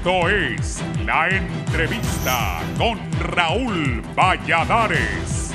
Esto es La Entrevista con Raúl Valladares.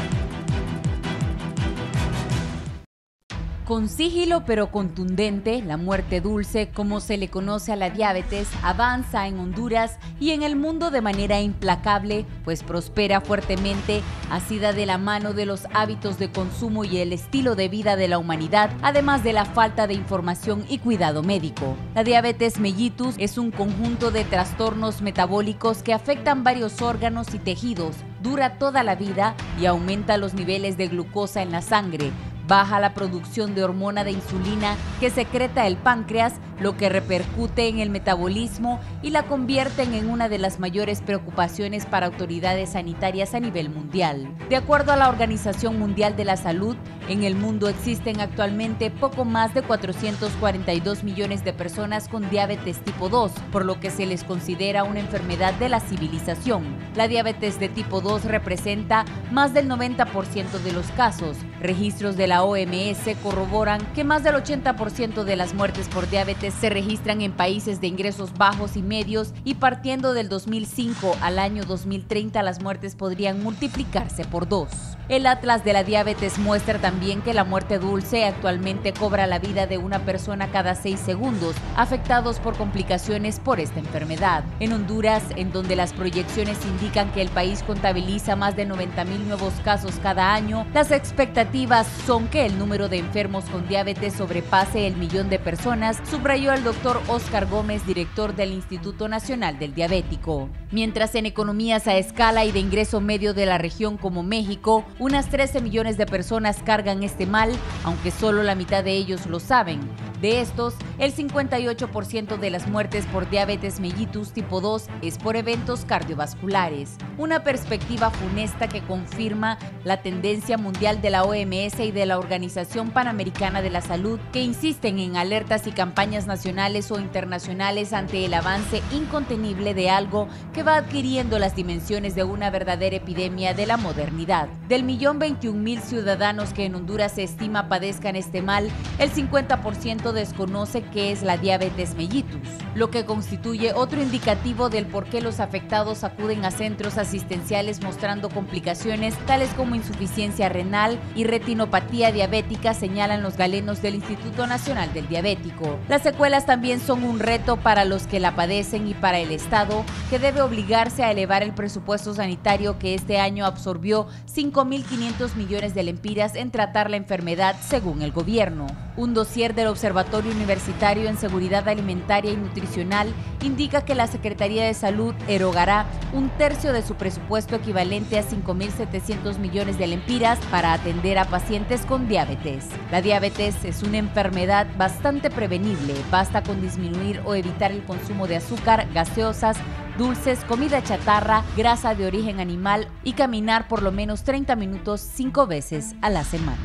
Con sigilo pero contundente, la muerte dulce, como se le conoce a la diabetes, avanza en Honduras y en el mundo de manera implacable, pues prospera fuertemente, asida de la mano de los hábitos de consumo y el estilo de vida de la humanidad, además de la falta de información y cuidado médico. La diabetes mellitus es un conjunto de trastornos metabólicos que afectan varios órganos y tejidos, dura toda la vida y aumenta los niveles de glucosa en la sangre. Baja la producción de hormona de insulina que secreta el páncreas, lo que repercute en el metabolismo y la convierten en una de las mayores preocupaciones para autoridades sanitarias a nivel mundial. De acuerdo a la Organización Mundial de la Salud, en el mundo existen actualmente poco más de 442 millones de personas con diabetes tipo 2, por lo que se les considera una enfermedad de la civilización. La diabetes de tipo 2 representa más del 90% de los casos. Registros de la OMS corroboran que más del 80% de las muertes por diabetes se registran en países de ingresos bajos y medios, y partiendo del 2005 al año 2030 las muertes podrían multiplicarse por 2. El Atlas de la Diabetes muestra también que la muerte dulce actualmente cobra la vida de una persona cada 6 segundos, afectados por complicaciones por esta enfermedad. En Honduras, en donde las proyecciones indican que el país contabiliza más de 90,000 nuevos casos cada año, las expectativas son que el número de enfermos con diabetes sobrepase el 1,000,000 de personas, subrayó el doctor Óscar Gómez, director del Instituto Nacional del Diabético. Mientras en economías a escala y de ingreso medio de la región como México, unas 13 millones de personas cargan este mal, aunque solo la mitad de ellos lo saben. De estos, el 58% de las muertes por diabetes mellitus tipo 2 es por eventos cardiovasculares. Una perspectiva funesta que confirma la tendencia mundial de la OMS y de la Organización Panamericana de la Salud, que insisten en alertas y campañas nacionales o internacionales ante el avance incontenible de algo que va adquiriendo las dimensiones de una verdadera epidemia de la modernidad. Del 1,021,000 ciudadanos que en Honduras se estima padezcan este mal, el 50% desconoce qué es la diabetes mellitus, lo que constituye otro indicativo del por qué los afectados acuden a centros asistenciales mostrando complicaciones tales como insuficiencia renal y retinopatía diabética, señalan los galenos del Instituto Nacional del Diabético. Las secuelas también son un reto para los que la padecen y para el Estado, que debe obligarse a elevar el presupuesto sanitario que este año absorbió 5,500 millones de lempiras en tratar la enfermedad, según el gobierno. Un dossier del Observatorio Universitario en Seguridad Alimentaria y Nutricional indica que la Secretaría de Salud erogará 1/3 de su presupuesto, equivalente a 5,700 millones de lempiras, para atender a pacientes con diabetes. La diabetes es una enfermedad bastante prevenible. Basta con disminuir o evitar el consumo de azúcar, gaseosas, dulces, comida chatarra, grasa de origen animal y caminar por lo menos 30 minutos 5 veces a la semana.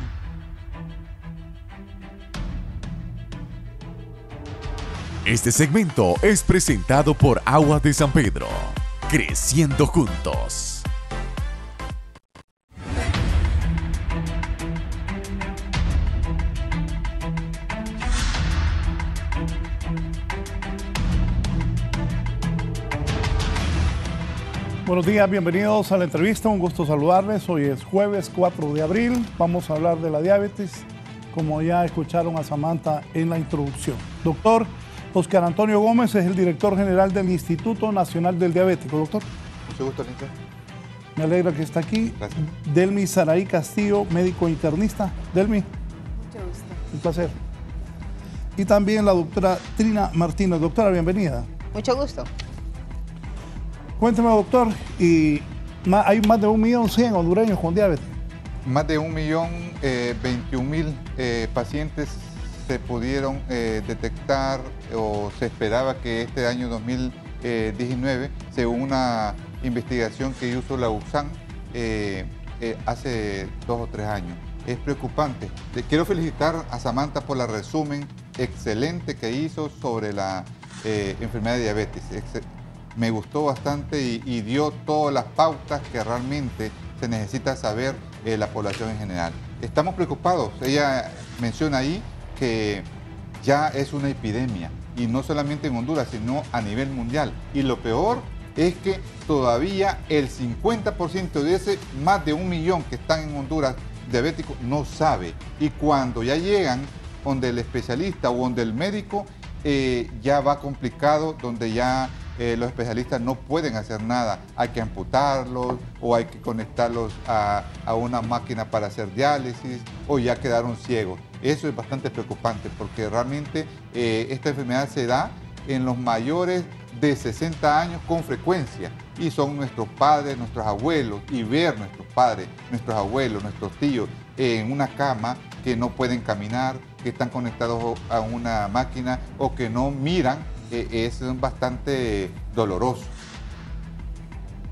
Este segmento es presentado por Agua de San Pedro. Creciendo juntos. Buenos días, bienvenidos a la entrevista, un gusto saludarles. Hoy es jueves 4 de abril, vamos a hablar de la diabetes, como ya escucharon a Samantha en la introducción. Doctor Óscar Antonio Gómez es el director general del Instituto Nacional del Diabético. Doctor. Mucho gusto, Linda. Me alegra que está aquí. Gracias. Delmi Saraí Castillo, médico internista. Delmi. Mucho gusto. Un placer. Y también la doctora Trina Martínez. Doctora, bienvenida. Mucho gusto. Cuénteme, doctor, y hay más de 1,100,000 hondureños con diabetes. Más de 1,021,000 pacientes se pudieron detectar, o se esperaba que este año 2019, según una investigación que hizo la USAN hace 2 o 3 años. Es preocupante. Quiero felicitar a Samantha por el resumen excelente que hizo sobre la enfermedad de diabetes. Me gustó bastante y dio todas las pautas que realmente se necesita saber la población en general. Estamos preocupados. Ella menciona ahí que ya es una epidemia. y no solamente en Honduras, sino a nivel mundial. Y lo peor es que todavía el 50% de ese más de 1 millón que están en Honduras diabéticos no sabe. Y cuando ya llegan donde el especialista o donde el médico, ya va complicado, donde ya los especialistas no pueden hacer nada. Hay que amputarlos o hay que conectarlos a una máquina para hacer diálisis o ya quedaron ciegos. Eso es bastante preocupante porque realmente esta enfermedad se da en los mayores de 60 años con frecuencia y son nuestros padres, nuestros abuelos, y ver nuestros padres, nuestros abuelos, nuestros tíos en una cama que no pueden caminar, que están conectados a una máquina o que no miran, es bastante doloroso.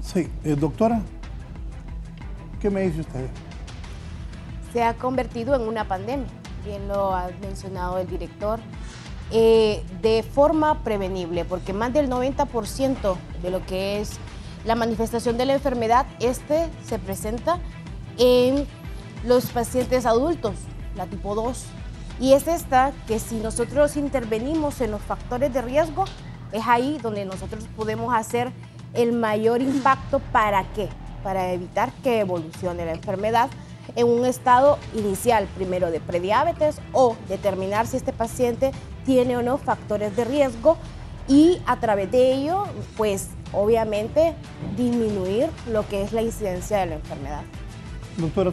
Sí, doctora, ¿qué me dice usted? Se ha convertido en una pandemia, bien lo ha mencionado el director, de forma prevenible, porque más del 90% de lo que es la manifestación de la enfermedad, se presenta en los pacientes adultos, la tipo 2. Y es esta que si nosotros intervenimos en los factores de riesgo, es ahí donde nosotros podemos hacer el mayor impacto. ¿Para qué? Para evitar que evolucione la enfermedad en un estado inicial, primero de prediabetes, o determinar si este paciente tiene o no factores de riesgo y a través de ello, pues obviamente disminuir lo que es la incidencia de la enfermedad. Doctora,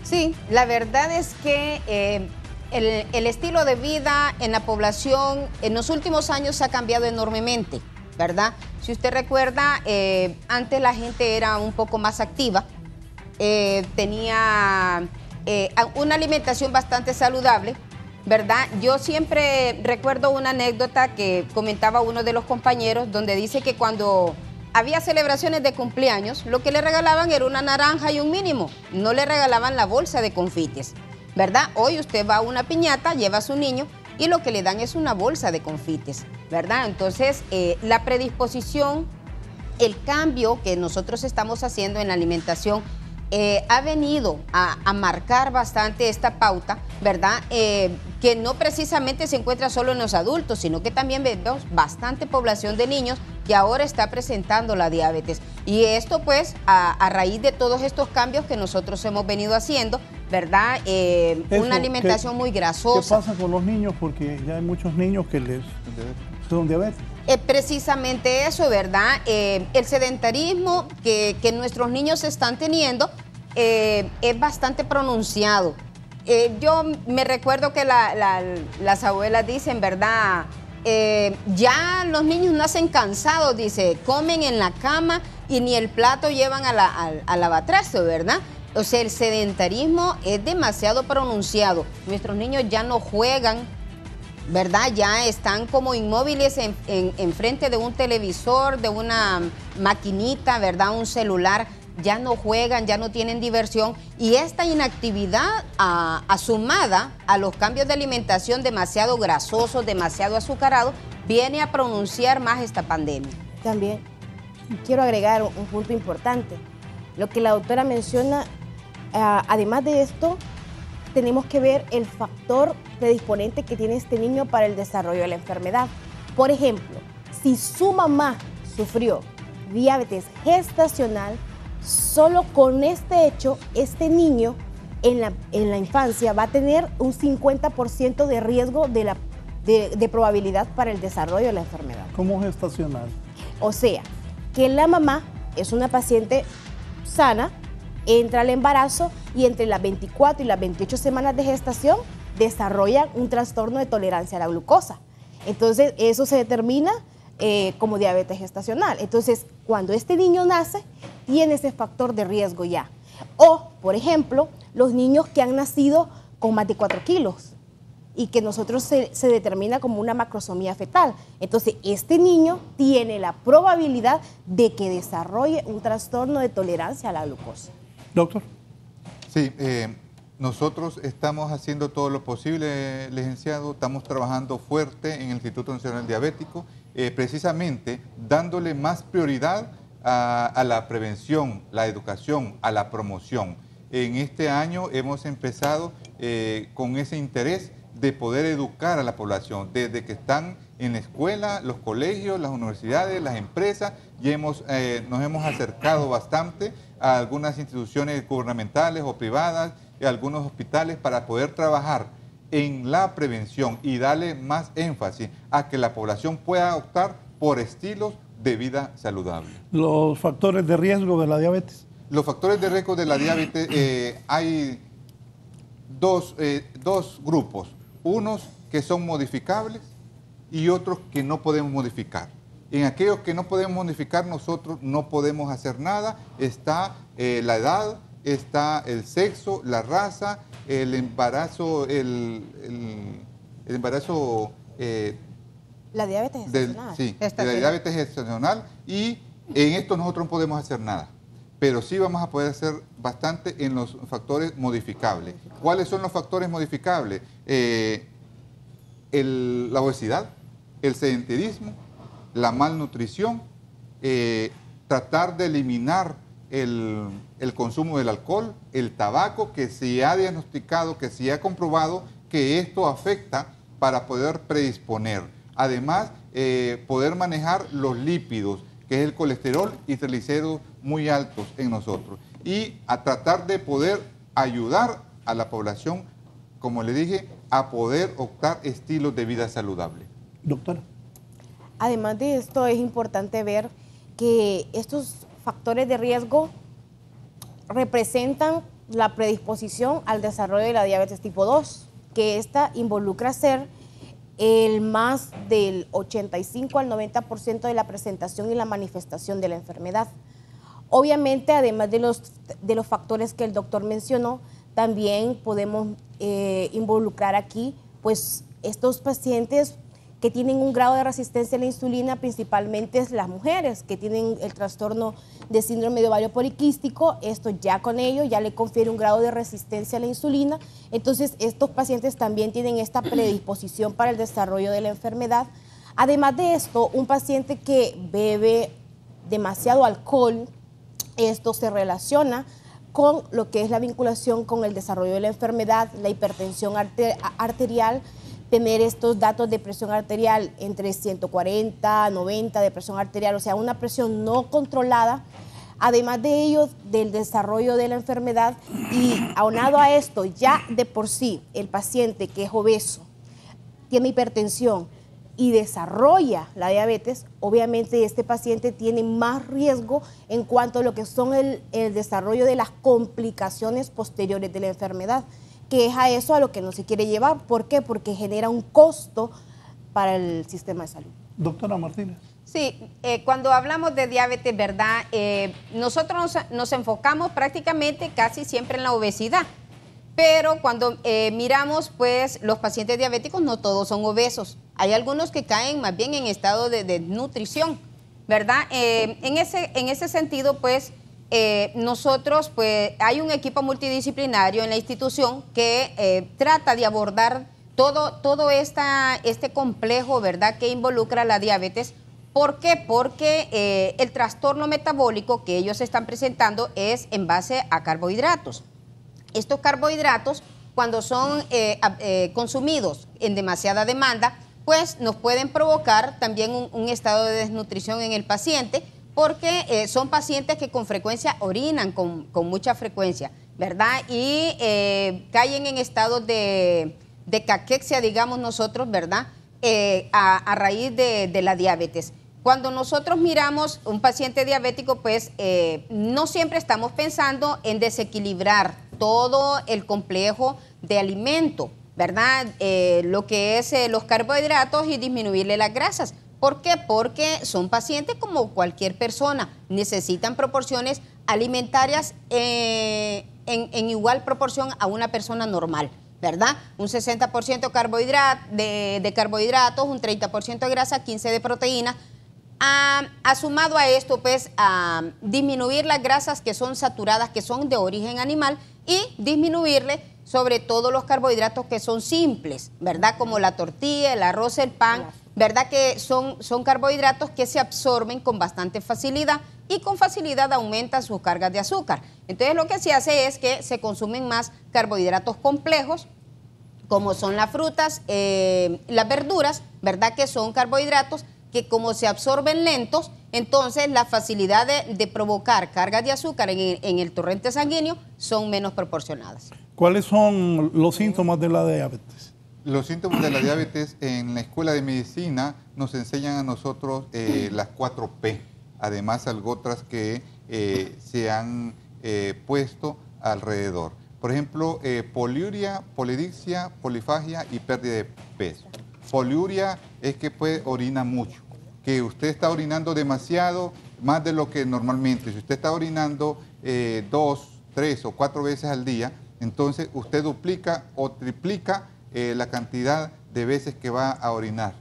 sí, la verdad es que el estilo de vida en la población en los últimos años ha cambiado enormemente, ¿verdad? Si usted recuerda, antes la gente era un poco más activa, tenía una alimentación bastante saludable, ¿verdad? Yo siempre recuerdo una anécdota que comentaba uno de los compañeros, donde dice que cuando había celebraciones de cumpleaños, lo que le regalaban era una naranja y un mínimo, no le regalaban la bolsa de confites, ¿verdad? Hoy usted va a una piñata, lleva a su niño y lo que le dan es una bolsa de confites, ¿verdad? Entonces, la predisposición, el cambio que nosotros estamos haciendo en la alimentación ha venido a marcar bastante esta pauta, ¿verdad? Que no precisamente se encuentra solo en los adultos, sino que también vemos bastante población de niños que ahora está presentando la diabetes. Y esto pues a raíz de todos estos cambios que nosotros hemos venido haciendo, ¿verdad? Una alimentación muy grasosa. ¿Qué pasa con los niños? Porque ya hay muchos niños que les son diabetes. Precisamente eso, ¿verdad? El sedentarismo que nuestros niños están teniendo es bastante pronunciado. Yo me recuerdo que las abuelas dicen, ¿verdad? Ya los niños nacen cansados, dice, comen en la cama y ni el plato llevan al lavatraste, ¿verdad? O sea, el sedentarismo es demasiado pronunciado. Nuestros niños ya no juegan, ¿verdad? Ya están como inmóviles en frente de un televisor, de una maquinita, ¿verdad? Un celular. Ya no juegan, ya no tienen diversión. Y esta inactividad sumada a los cambios de alimentación demasiado grasosos, demasiado azucarados, viene a pronunciar más esta pandemia. También quiero agregar un punto importante. Lo que la doctora menciona, además de esto, tenemos que ver el factor predisponente que tiene este niño para el desarrollo de la enfermedad. Por ejemplo, si su mamá sufrió diabetes gestacional, solo con este hecho, este niño en la infancia va a tener un 50% de riesgo de probabilidad para el desarrollo de la enfermedad. ¿Cómo gestacional? O sea, que la mamá es una paciente sana, entra al embarazo y entre las 24 y las 28 semanas de gestación desarrolla un trastorno de tolerancia a la glucosa. Entonces, eso se determina como diabetes gestacional. Entonces, cuando este niño nace, tiene ese factor de riesgo ya. O, por ejemplo, los niños que han nacido con más de 4 kilos y que nosotros se determina como una macrosomía fetal. Entonces, este niño tiene la probabilidad de que desarrolle un trastorno de tolerancia a la glucosa. Doctor. Sí, nosotros estamos haciendo todo lo posible, licenciado. Estamos trabajando fuerte en el Instituto Nacional Diabético, precisamente dándole más prioridad a la prevención, la educación, a la promoción. En este año hemos empezado con ese interés de poder educar a la población desde que están en la escuela, los colegios, las universidades, las empresas, y nos hemos acercado bastante a algunas instituciones gubernamentales o privadas y a algunos hospitales para poder trabajar en la prevención y darle más énfasis a que la población pueda optar por estilos de vida saludable. Los factores de riesgo de la diabetes. Los factores de riesgo de la diabetes, hay dos grupos, unos que son modificables y otros que no podemos modificar. En aquellos que no podemos modificar, nosotros no podemos hacer nada. Está la edad, está el sexo, la raza, el embarazo, la diabetes gestacional. Sí, la diabetes gestacional, y en esto nosotros no podemos hacer nada. Pero sí vamos a poder hacer bastante en los factores modificables. ¿Cuáles son los factores modificables? La obesidad, el sedentarismo, la malnutrición, tratar de eliminar el consumo del alcohol, el tabaco, que se ha diagnosticado, que se ha comprobado que esto afecta para poder predisponer. Además, poder manejar los lípidos, que es el colesterol y triglicéridos muy altos en nosotros. Y a tratar de poder ayudar a la población, como le dije, a poder optar estilos de vida saludable. Doctora. Además de esto, es importante ver que estos factores de riesgo representan la predisposición al desarrollo de la diabetes tipo 2, que esta involucra ser el más del 85 al 90% de la presentación y la manifestación de la enfermedad. Obviamente, además de los factores que el doctor mencionó, también podemos involucrar aquí pues estos pacientes que tienen un grado de resistencia a la insulina, principalmente es las mujeres que tienen el trastorno de síndrome de ovario poliquístico. Esto ya con ello ya le confiere un grado de resistencia a la insulina. Entonces estos pacientes también tienen esta predisposición para el desarrollo de la enfermedad. Además de esto, un paciente que bebe demasiado alcohol, esto se relaciona con lo que es la vinculación con el desarrollo de la enfermedad, la hipertensión arterial, tener estos datos de presión arterial entre 140, 90 de presión arterial, o sea, una presión no controlada. Además de ello, del desarrollo de la enfermedad, y aunado a esto, ya de por sí, el paciente que es obeso, tiene hipertensión y desarrolla la diabetes, obviamente este paciente tiene más riesgo en cuanto a lo que son el desarrollo de las complicaciones posteriores de la enfermedad, que es a eso a lo que no se quiere llevar. ¿Por qué? Porque genera un costo para el sistema de salud. Doctora Martínez. Sí, cuando hablamos de diabetes, ¿verdad? Nosotros nos enfocamos prácticamente casi siempre en la obesidad, pero cuando miramos, pues los pacientes diabéticos no todos son obesos. Hay algunos que caen más bien en estado de desnutrición, ¿verdad? En ese sentido, pues, nosotros, pues, hay un equipo multidisciplinario en la institución que trata de abordar todo este complejo, ¿verdad?, que involucra la diabetes. ¿Por qué? Porque el trastorno metabólico que ellos están presentando es en base a carbohidratos. Estos carbohidratos, cuando son consumidos en demasiada demanda, pues nos pueden provocar también un estado de desnutrición en el paciente, porque son pacientes que con frecuencia orinan con mucha frecuencia, ¿verdad? Y caen en estados de caquexia, digamos nosotros, ¿verdad? A raíz de la diabetes. Cuando nosotros miramos un paciente diabético, pues no siempre estamos pensando en desequilibrar todo el complejo de alimento, ¿verdad? Lo que es los carbohidratos y disminuirle las grasas. ¿Por qué? Porque son pacientes como cualquier persona, necesitan proporciones alimentarias en igual proporción a una persona normal, ¿verdad? Un 60% de carbohidratos, un 30% de grasa, 15% de proteína. Sumado a esto, pues, a disminuir las grasas que son saturadas, que son de origen animal, y disminuirle sobre todo los carbohidratos que son simples, ¿verdad? Como la tortilla, el arroz, el pan, ¿verdad? Que son carbohidratos que se absorben con bastante facilidad y con facilidad aumentan sus cargas de azúcar. Entonces lo que se hace es que se consumen más carbohidratos complejos, como son las frutas, las verduras, ¿verdad? Que son carbohidratos que como se absorben lentos, entonces la facilidad de provocar cargas de azúcar en el torrente sanguíneo son menos proporcionadas. ¿Cuáles son los síntomas de la diabetes? Los síntomas de la diabetes en la Escuela de Medicina nos enseñan a nosotros las 4P, además algo otras que se han puesto alrededor. Por ejemplo, poliuria, polidipsia, polifagia y pérdida de peso. Poliuria es que orina mucho, que usted está orinando demasiado, más de lo que normalmente. Si usted está orinando 2, 3 o 4 veces al día, entonces usted duplica o triplica la cantidad de veces que va a orinar.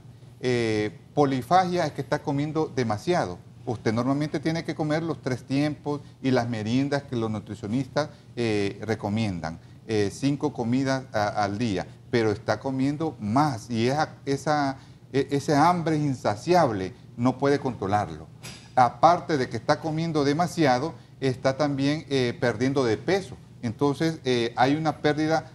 Polifagia es que está comiendo demasiado. Usted normalmente tiene que comer los 3 tiempos y las meriendas que los nutricionistas recomiendan. 5 comidas al día, pero está comiendo más y ese hambre insaciable no puede controlarlo. Aparte de que está comiendo demasiado, está también perdiendo de peso. Entonces hay una pérdida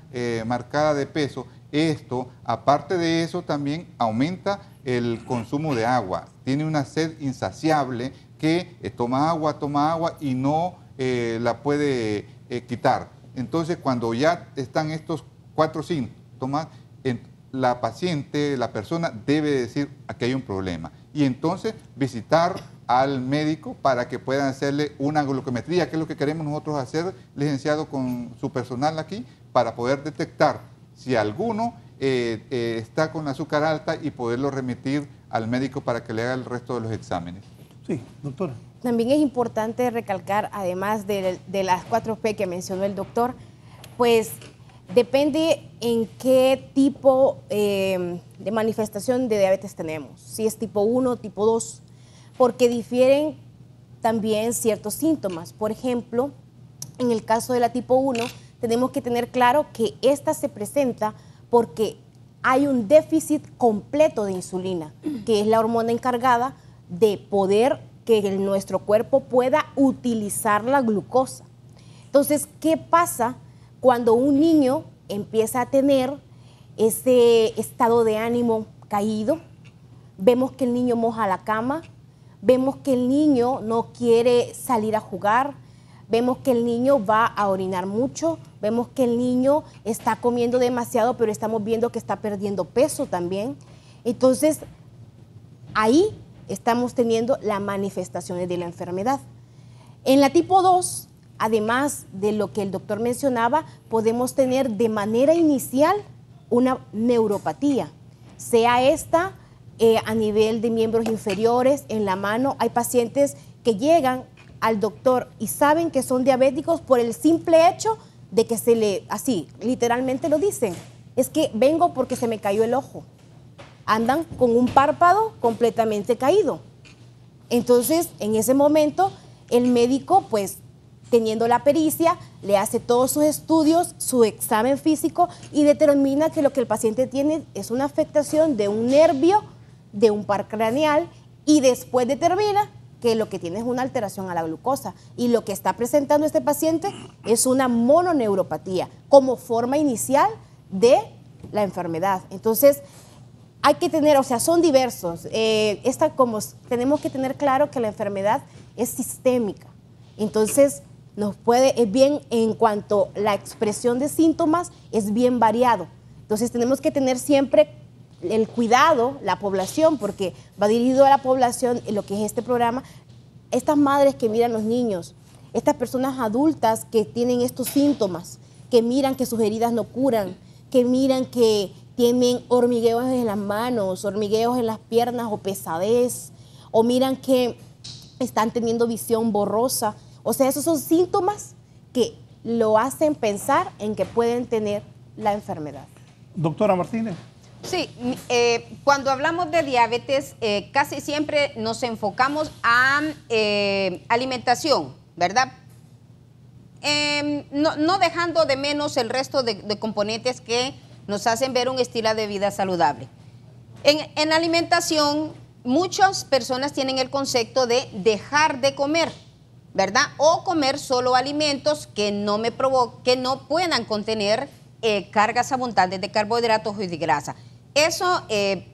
marcada de peso. Esto, aparte de eso, también aumenta el consumo de agua. Tiene una sed insaciable que toma agua y no la puede quitar. Entonces, cuando ya están estos 4 síntomas, la paciente, la persona debe decir aquí hay un problema. Y entonces visitar al médico para que puedan hacerle una glucometría, que es lo que queremos nosotros hacer, licenciado, con su personal aquí, para poder detectar si alguno está con azúcar alta y poderlo remitir al médico para que le haga el resto de los exámenes. Sí, doctora. También es importante recalcar, además de las 4P que mencionó el doctor, pues depende en qué tipo de manifestación de diabetes tenemos, si es tipo 1 o tipo 2, porque difieren también ciertos síntomas. Por ejemplo, en el caso de la tipo 1, tenemos que tener claro que esta se presenta porque hay un déficit completo de insulina, que es la hormona encargada de poder que nuestro cuerpo pueda utilizar la glucosa. Entonces, ¿qué pasa cuando un niño empieza a tener ese estado de ánimo caído? Vemos que el niño moja la cama, vemos que el niño no quiere salir a jugar, vemos que el niño va a orinar mucho, vemos que el niño está comiendo demasiado, pero estamos viendo que está perdiendo peso también. Entonces, ahí estamos teniendo las manifestaciones de la enfermedad. En la tipo 2, además de lo que el doctor mencionaba, podemos tener de manera inicial una neuropatía, sea esta a nivel de miembros inferiores, en la mano. Hay pacientes que llegan al doctor y saben que son diabéticos por el simple hecho de que así, literalmente lo dicen, es que vengo porque se me cayó el ojo. Andan con un párpado completamente caído. Entonces, en ese momento, el médico, pues, teniendo la pericia, le hace todos sus estudios, su examen físico y determina que lo que el paciente tiene es una afectación de un nervio, de un par craneal, y después determina que lo que tiene es una alteración a la glucosa y lo que está presentando este paciente es una mononeuropatía como forma inicial de la enfermedad. Entonces, hay que tener, o sea, son diversos. Tenemos que tener claro que la enfermedad es sistémica. Entonces, es bien, en cuanto a la expresión de síntomas, es bien variado. Entonces, tenemos que tener siempre el cuidado, la población, porque va dirigido a la población en lo que es este programa, estas madres que miran los niños, estas personas adultas que tienen estos síntomas, que miran que sus heridas no curan, que miran que tienen hormigueos en las manos, hormigueos en las piernas o pesadez, o miran que están teniendo visión borrosa. O sea, esos son síntomas que lo hacen pensar en que pueden tener la enfermedad. Doctora Martínez. Sí, cuando hablamos de diabetes, casi siempre nos enfocamos a alimentación, ¿verdad? No dejando de menos el resto de componentes que nos hacen ver un estilo de vida saludable. En la alimentación, muchas personas tienen el concepto de dejar de comer, ¿verdad? O comer solo alimentos que no puedan contener cargas abundantes de carbohidratos y de grasa. Eso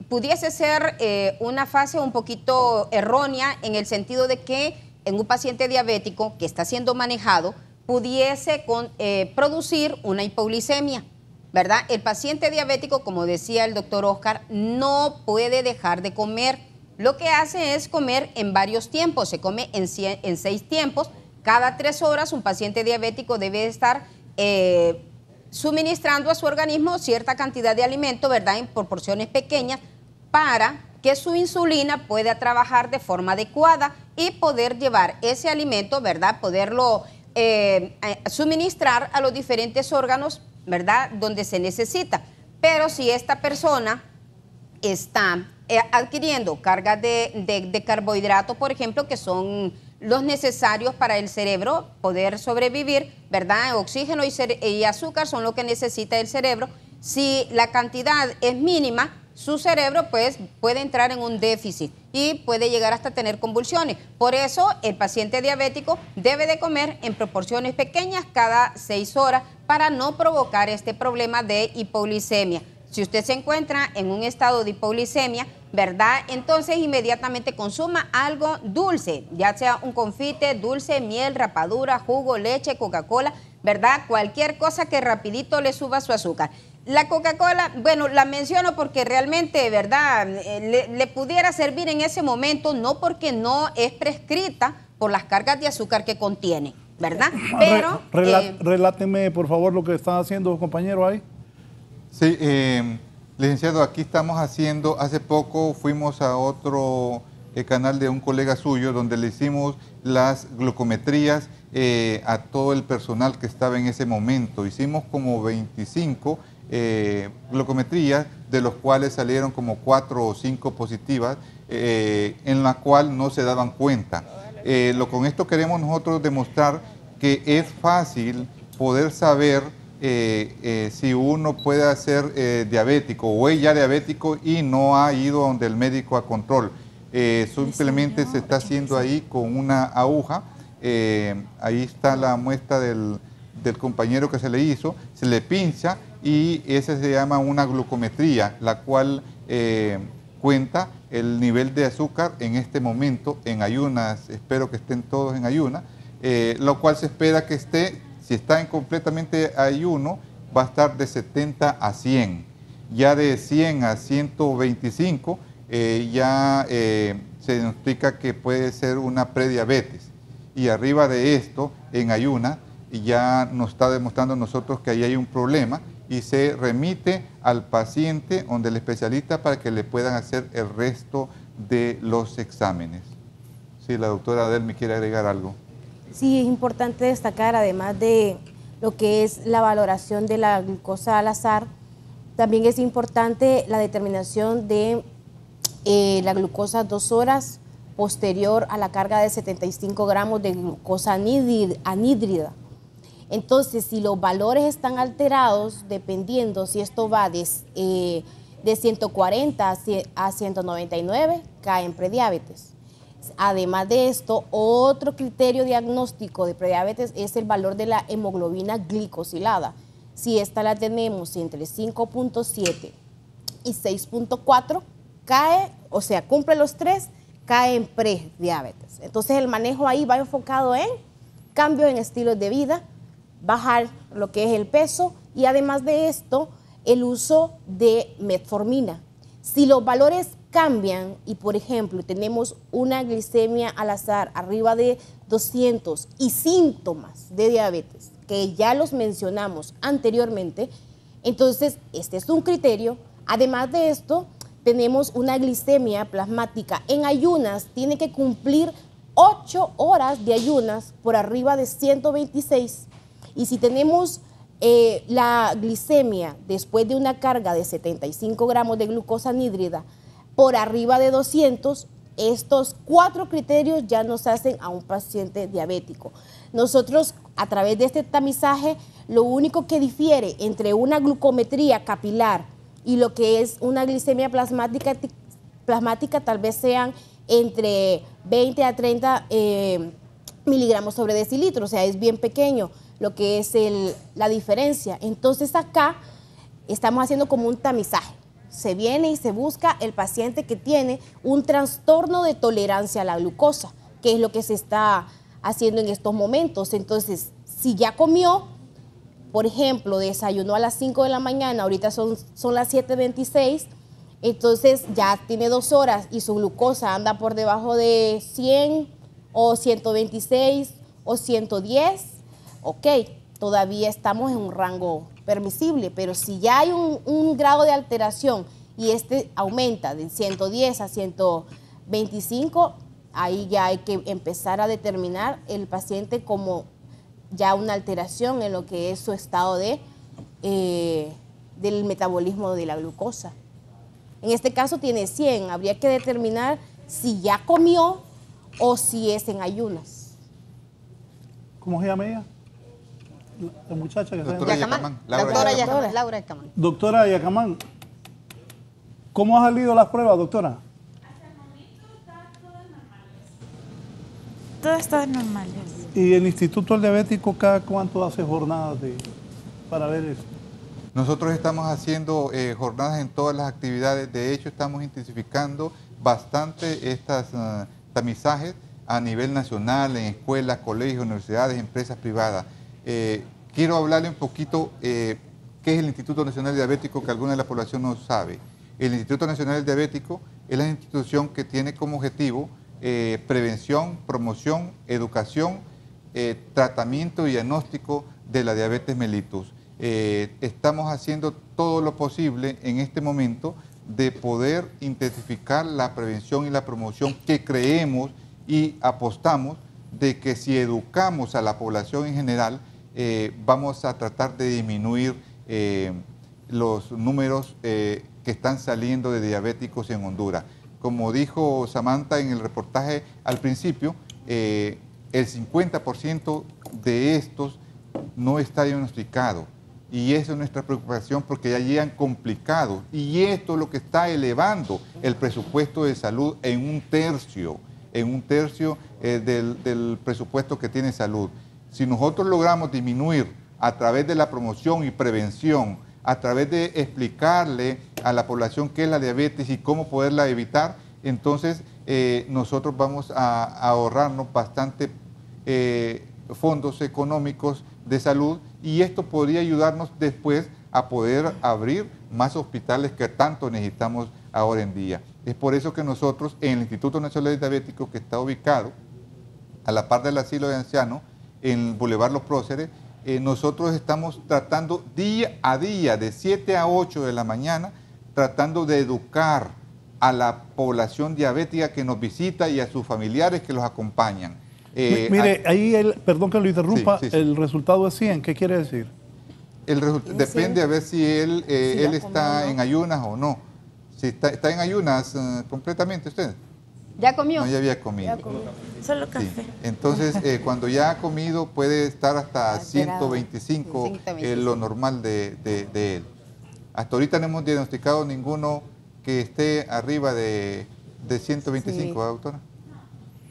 pudiese ser una fase un poquito errónea en el sentido de que en un paciente diabético que está siendo manejado pudiese producir una hipoglicemia, ¿verdad? El paciente diabético, como decía el doctor Oscar, no puede dejar de comer. Lo que hace es comer en varios tiempos, se come en 6 tiempos. Cada 3 horas un paciente diabético debe estar suministrando a su organismo cierta cantidad de alimento, ¿verdad?, en proporciones pequeñas, para que su insulina pueda trabajar de forma adecuada y poder llevar ese alimento, ¿verdad?, poderlo suministrar a los diferentes órganos, ¿verdad?, donde se necesita. Pero si esta persona está adquiriendo cargas de carbohidratos, por ejemplo, que son los necesarios para el cerebro poder sobrevivir, ¿verdad? Oxígeno y azúcar son lo que necesita el cerebro. Si la cantidad es mínima, su cerebro pues puede entrar en un déficit y puede llegar hasta tener convulsiones. Por eso el paciente diabético debe de comer en proporciones pequeñas cada 6 horas para no provocar este problema de hipoglicemia. Si usted se encuentra en un estado de hipoglicemia, ¿verdad?, entonces inmediatamente consuma algo dulce, ya sea un confite, dulce, miel, rapadura, jugo, leche, Coca-Cola, ¿verdad? Cualquier cosa que rapidito le suba su azúcar. La Coca-Cola, bueno, la menciono porque realmente, ¿verdad?, le pudiera servir en ese momento, no porque no es prescrita por las cargas de azúcar que contiene, ¿verdad? Pero reláteme, por favor, lo que están haciendo los compañeros ahí. Sí, licenciado, aquí estamos haciendo, hace poco fuimos a otro canal de un colega suyo donde le hicimos las glucometrías a todo el personal que estaba en ese momento. Hicimos como 25 glucometrías, de los cuales salieron como 4 o 5 positivas, en la cual no se daban cuenta. Con esto queremos nosotros demostrar que es fácil poder saber si uno puede ser diabético o es ya diabético y no ha ido donde el médico a control. Simplemente se está haciendo ahí con una aguja. Ahí está la muestra del compañero que se le hizo, se le pincha y ese se llama una glucometría, la cual cuenta el nivel de azúcar en este momento en ayunas. Espero que estén todos en ayunas, lo cual se espera que esté. Si está en completamente ayuno, va a estar de 70 a 100. Ya de 100 a 125, ya se diagnostica que puede ser una prediabetes. Y arriba de esto, en ayuna, ya nos está demostrando a nosotros que ahí hay un problema y se remite al paciente donde el especialista para que le puedan hacer el resto de los exámenes. Sí, la doctora Adelmi quiere agregar algo. Sí, es importante destacar, además de lo que es la valoración de la glucosa al azar, también es importante la determinación de la glucosa 2 horas posterior a la carga de 75 gramos de glucosa anhídrida. Entonces, si los valores están alterados, dependiendo si esto va de 140 a 199, cae en prediabetes. Además de esto, otro criterio diagnóstico de prediabetes es el valor de la hemoglobina glicosilada. Si esta la tenemos entre 5.7 y 6.4, cae, o sea, cumple los 3, cae en prediabetes. Entonces el manejo ahí va enfocado en cambios en estilos de vida, bajar lo que es el peso y además de esto, el uso de metformina. Si los valores cambian y, por ejemplo, tenemos una glicemia al azar arriba de 200 y síntomas de diabetes, que ya los mencionamos anteriormente, entonces este es un criterio. Además de esto, tenemos una glicemia plasmática en ayunas, tiene que cumplir 8 horas de ayunas por arriba de 126. Y si tenemos la glicemia después de una carga de 75 gramos de glucosa anhídrida por arriba de 200, estos 4 criterios ya nos hacen a un paciente diabético. Nosotros, a través de este tamizaje, lo único que difiere entre una glucometría capilar y lo que es una glicemia plasmática tal vez sean entre 20 a 30 miligramos sobre decilitro, o sea, es bien pequeño lo que es la diferencia. Entonces acá estamos haciendo como un tamizaje. se viene y se busca el paciente que tiene un trastorno de tolerancia a la glucosa, que es lo que se está haciendo en estos momentos. Entonces, si ya comió, por ejemplo, desayunó a las 5 de la mañana, ahorita son las 7:26, entonces ya tiene 2 horas y su glucosa anda por debajo de 100 o 126 o 110, ok, todavía estamos en un rango permisible, pero si ya hay un grado de alteración y este aumenta de 110 a 125, ahí ya hay que empezar a determinar el paciente como ya una alteración en lo que es su estado del metabolismo de la glucosa. En este caso tiene 100, habría que determinar si ya comió o si es en ayunas. ¿Cómo se llama ella? La muchacha que está en... Doctora Yacamán. Laura Yacamán. Doctora Yacamán, ¿cómo han salido las pruebas, doctora? Todo está normal. ¿Y el Instituto del Diabético cada cuánto hace jornadas para ver eso? Nosotros estamos haciendo jornadas en todas las actividades. De hecho, estamos intensificando bastante estos tamizajes a nivel nacional, en escuelas, colegios, universidades, empresas privadas. Quiero hablarle un poquito qué es el Instituto Nacional Diabético, que alguna de la población no sabe. El Instituto Nacional Diabético es la institución que tiene como objetivo prevención, promoción, educación, tratamiento y diagnóstico de la diabetes mellitus. Estamos haciendo todo lo posible en este momento de poder intensificar la prevención y la promoción, que creemos y apostamos de que si educamos a la población en general, vamos a tratar de disminuir los números que están saliendo de diabéticos en Honduras. Como dijo Samantha en el reportaje al principio, el 50% de estos no está diagnosticado. Y eso es nuestra preocupación, porque ya llegan complicados. Y esto es lo que está elevando el presupuesto de salud en un tercio del presupuesto que tiene salud. Si nosotros logramos disminuir a través de la promoción y prevención, a través de explicarle a la población qué es la diabetes y cómo poderla evitar, entonces nosotros vamos a ahorrarnos bastante fondos económicos de salud, y esto podría ayudarnos después a poder abrir más hospitales que tanto necesitamos ahora en día. Es por eso que nosotros en el Instituto Nacional Diabético, que está ubicado a la par del asilo de ancianos, en Boulevard Los Próceres, nosotros estamos tratando día a día, de 7 a 8 de la mañana, tratando de educar a la población diabética que nos visita y a sus familiares que los acompañan. Mire, ahí, perdón que lo interrumpa, sí, sí. El resultado es 100, ¿qué quiere decir? Depende a ver si él está en ayunas o no. Si está en ayunas completamente usted. ¿Ya comió? No, ya había comido. Solo café. Sí. Entonces, cuando ya ha comido, puede estar hasta 125, lo normal de él. Hasta ahorita no hemos diagnosticado ninguno que esté arriba de 125, Sí. doctora.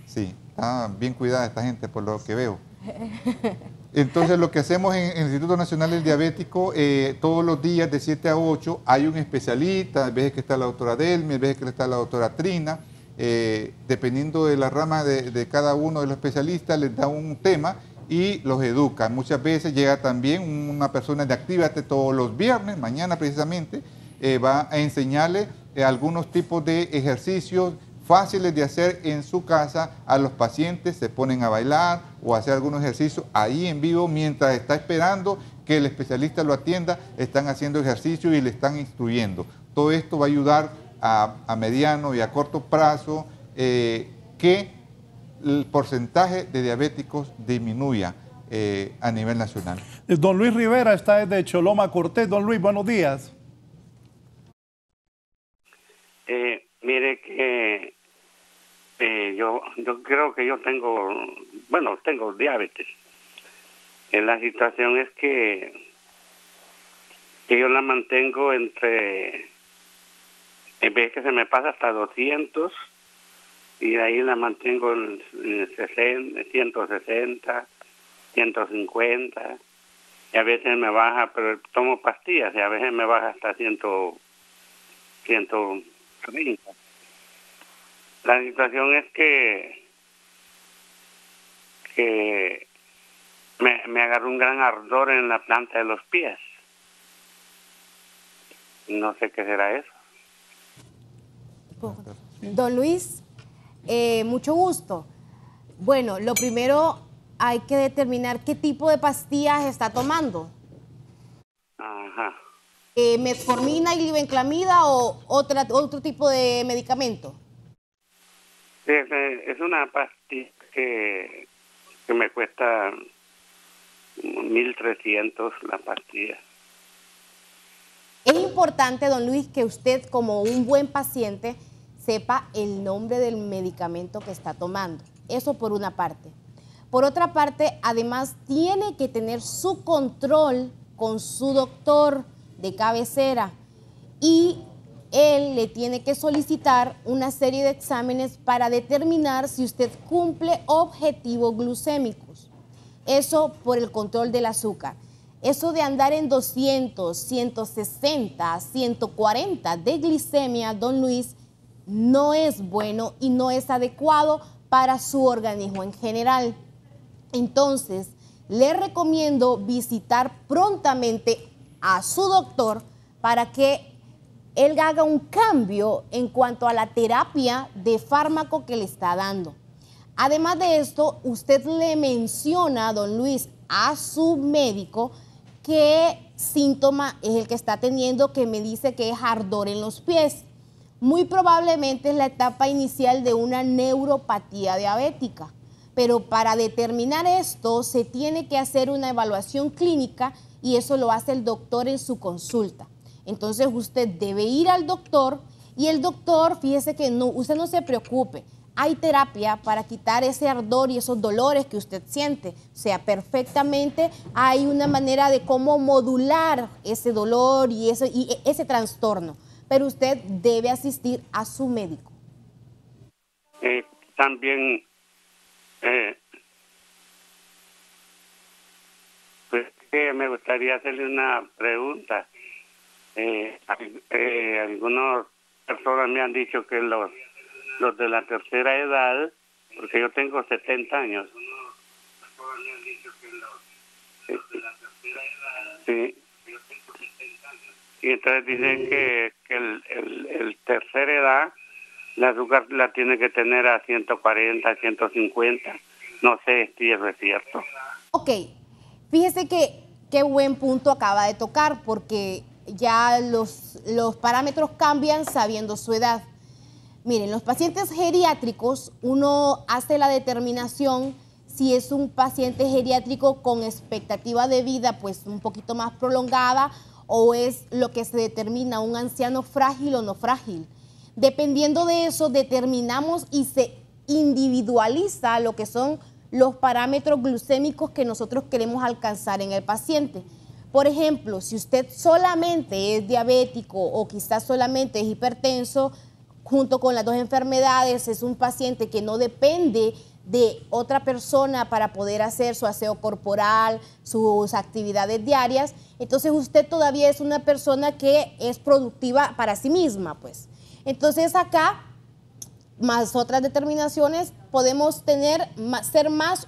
Sí, está bien cuidada esta gente por lo que veo. Entonces, lo que hacemos en el Instituto Nacional del Diabético, todos los días de 7 a 8 hay un especialista, a veces que está la doctora Delmi, a veces que está la doctora Trina, dependiendo de la rama de cada uno de los especialistas, les da un tema y los educa. Muchas veces llega también una persona de Actívate todos los viernes, mañana precisamente, va a enseñarle algunos tipos de ejercicios fáciles de hacer en su casa a los pacientes. Se ponen a bailar o a hacer algunos ejercicios ahí en vivo mientras está esperando que el especialista lo atienda. Están haciendo ejercicio y le están instruyendo. Todo esto va a ayudar a mediano y a corto plazo que el porcentaje de diabéticos disminuya a nivel nacional. Don Luis Rivera está desde Choloma Cortés. Don Luis, buenos días. Mire que yo creo que yo tengo diabetes. La situación es que yo la mantengo entre, en vez que se me pasa hasta 200, y de ahí la mantengo en 60, 160, 150, y a veces me baja, pero tomo pastillas, y a veces me baja hasta 130. La situación es que me agarró un gran ardor en la planta de los pies. No sé qué será eso. Don Luis, mucho gusto. Bueno, lo primero hay que determinar qué tipo de pastillas está tomando. Ajá. ¿Metformina y glibenclamida o otro tipo de medicamento? Sí, es una pastilla que me cuesta 1.300 la pastilla. Es importante, don Luis, que usted como un buen paciente sepa el nombre del medicamento que está tomando. Eso por una parte. Por otra parte, además tiene que tener su control con su doctor de cabecera y él le tiene que solicitar una serie de exámenes para determinar si usted cumple objetivos glucémicos. Eso por el control del azúcar. Eso de andar en 200, 160, 140 de glicemia, don Luis, no es bueno y no es adecuado para su organismo en general. Entonces, le recomiendo visitar prontamente a su doctor para que él haga un cambio en cuanto a la terapia de fármaco que le está dando. Además de esto, usted le menciona, don Luis, a su médico qué síntoma es el que está teniendo, que me dice que es ardor en los pies. Muy probablemente es la etapa inicial de una neuropatía diabética. Pero para determinar esto se tiene que hacer una evaluación clínica y eso lo hace el doctor en su consulta. Entonces usted debe ir al doctor y el doctor, fíjese que no, usted no se preocupe, hay terapia para quitar ese ardor y esos dolores que usted siente. O sea, perfectamente hay una manera de cómo modular ese dolor y ese trastorno. Pero usted debe asistir a su médico. También, pues me gustaría hacerle una pregunta. Algunas personas me han dicho que los de la tercera edad, porque yo tengo 70 años. Sí. Y entonces dicen que el tercera edad, la azúcar la tiene que tener a 140, 150. No sé si eso es cierto. Ok, fíjese que qué buen punto acaba de tocar, porque ya los parámetros cambian sabiendo su edad. Miren, los pacientes geriátricos, uno hace la determinación si es un paciente geriátrico con expectativa de vida pues un poquito más prolongada o es lo que se determina un anciano frágil o no frágil. Dependiendo de eso, determinamos y se individualiza lo que son los parámetros glucémicos que nosotros queremos alcanzar en el paciente. Por ejemplo, si usted solamente es diabético o quizás solamente es hipertenso, junto con las dos enfermedades, es un paciente que no depende de otra persona para poder hacer su aseo corporal, sus actividades diarias, entonces usted todavía es una persona que es productiva para sí misma, pues. Entonces acá, más otras determinaciones, podemos ser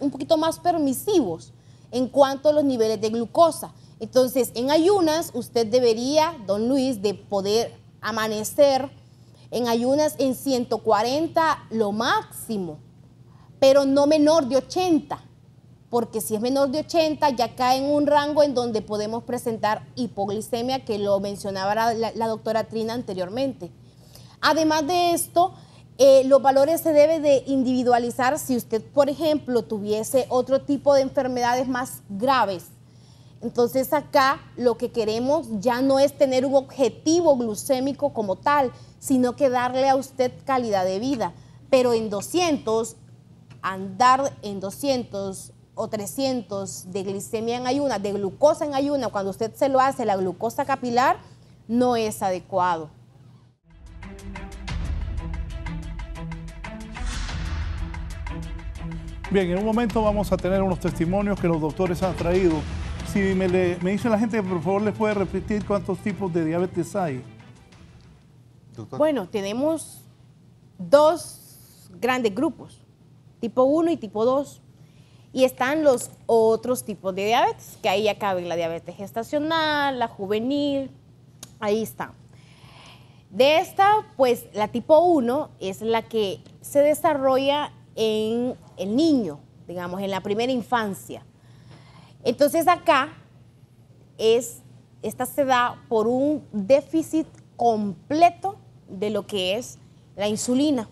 un poquito más permisivos en cuanto a los niveles de glucosa. Entonces, en ayunas, usted debería, don Luis, de poder amanecer en ayunas en 140 lo máximo, pero no menor de 80, porque si es menor de 80 ya cae en un rango en donde podemos presentar hipoglicemia, que lo mencionaba la doctora Trina anteriormente. Además de esto, los valores se deben de individualizar si usted, por ejemplo, tuviese otro tipo de enfermedades más graves. Entonces acá lo que queremos ya no es tener un objetivo glucémico como tal, sino que darle a usted calidad de vida. Pero en 200, andar en 200 o 300 de glicemia en ayuna, de glucosa en ayuna, cuando usted se lo hace la glucosa capilar, no es adecuado. Bien, en un momento vamos a tener unos testimonios que los doctores han traído. Si me dice la gente, por favor, ¿les puede repetir cuántos tipos de diabetes hay? Doctor. Bueno, tenemos dos grandes grupos, tipo 1 y tipo 2. Y están los otros tipos de diabetes, que ahí ya caben la diabetes gestacional, la juvenil, ahí está. De esta, pues la tipo 1 es la que se desarrolla en el niño, digamos, en la primera infancia. Entonces acá esta se da por un déficit completo de lo que es la insulina.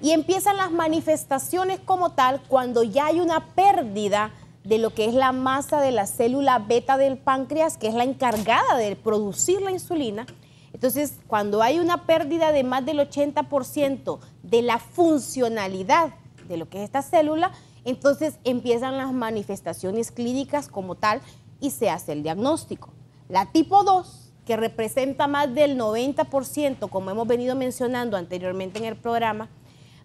Y empiezan las manifestaciones como tal cuando ya hay una pérdida de lo que es la masa de la célula beta del páncreas, que es la encargada de producir la insulina. Entonces, cuando hay una pérdida de más del 80% de la funcionalidad de lo que es esta célula, entonces empiezan las manifestaciones clínicas como tal y se hace el diagnóstico. La tipo 2, que representa más del 90%, como hemos venido mencionando anteriormente en el programa,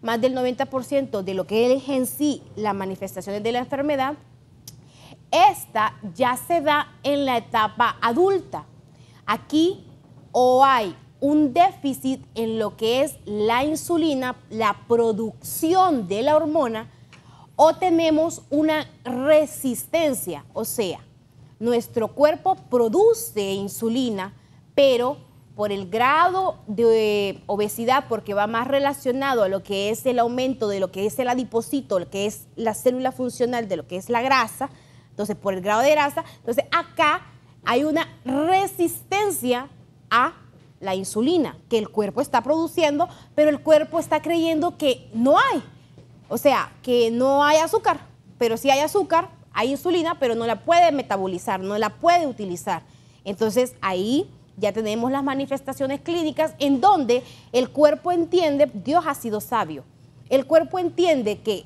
más del 90% de lo que es en sí las manifestaciones de la enfermedad, esta ya se da en la etapa adulta. Aquí o hay un déficit en lo que es la insulina, la producción de la hormona, o tenemos una resistencia, o sea, nuestro cuerpo produce insulina, pero por el grado de obesidad, porque va más relacionado a lo que es el aumento de lo que es el adipocito, lo que es la célula funcional de lo que es la grasa, entonces por el grado de grasa, entonces acá hay una resistencia a la insulina que el cuerpo está produciendo, pero el cuerpo está creyendo que no hay, o sea, que no hay azúcar, pero sí hay azúcar, hay insulina, pero no la puede metabolizar, no la puede utilizar. Entonces ahí ya tenemos las manifestaciones clínicas en donde el cuerpo entiende, Dios ha sido sabio, el cuerpo entiende que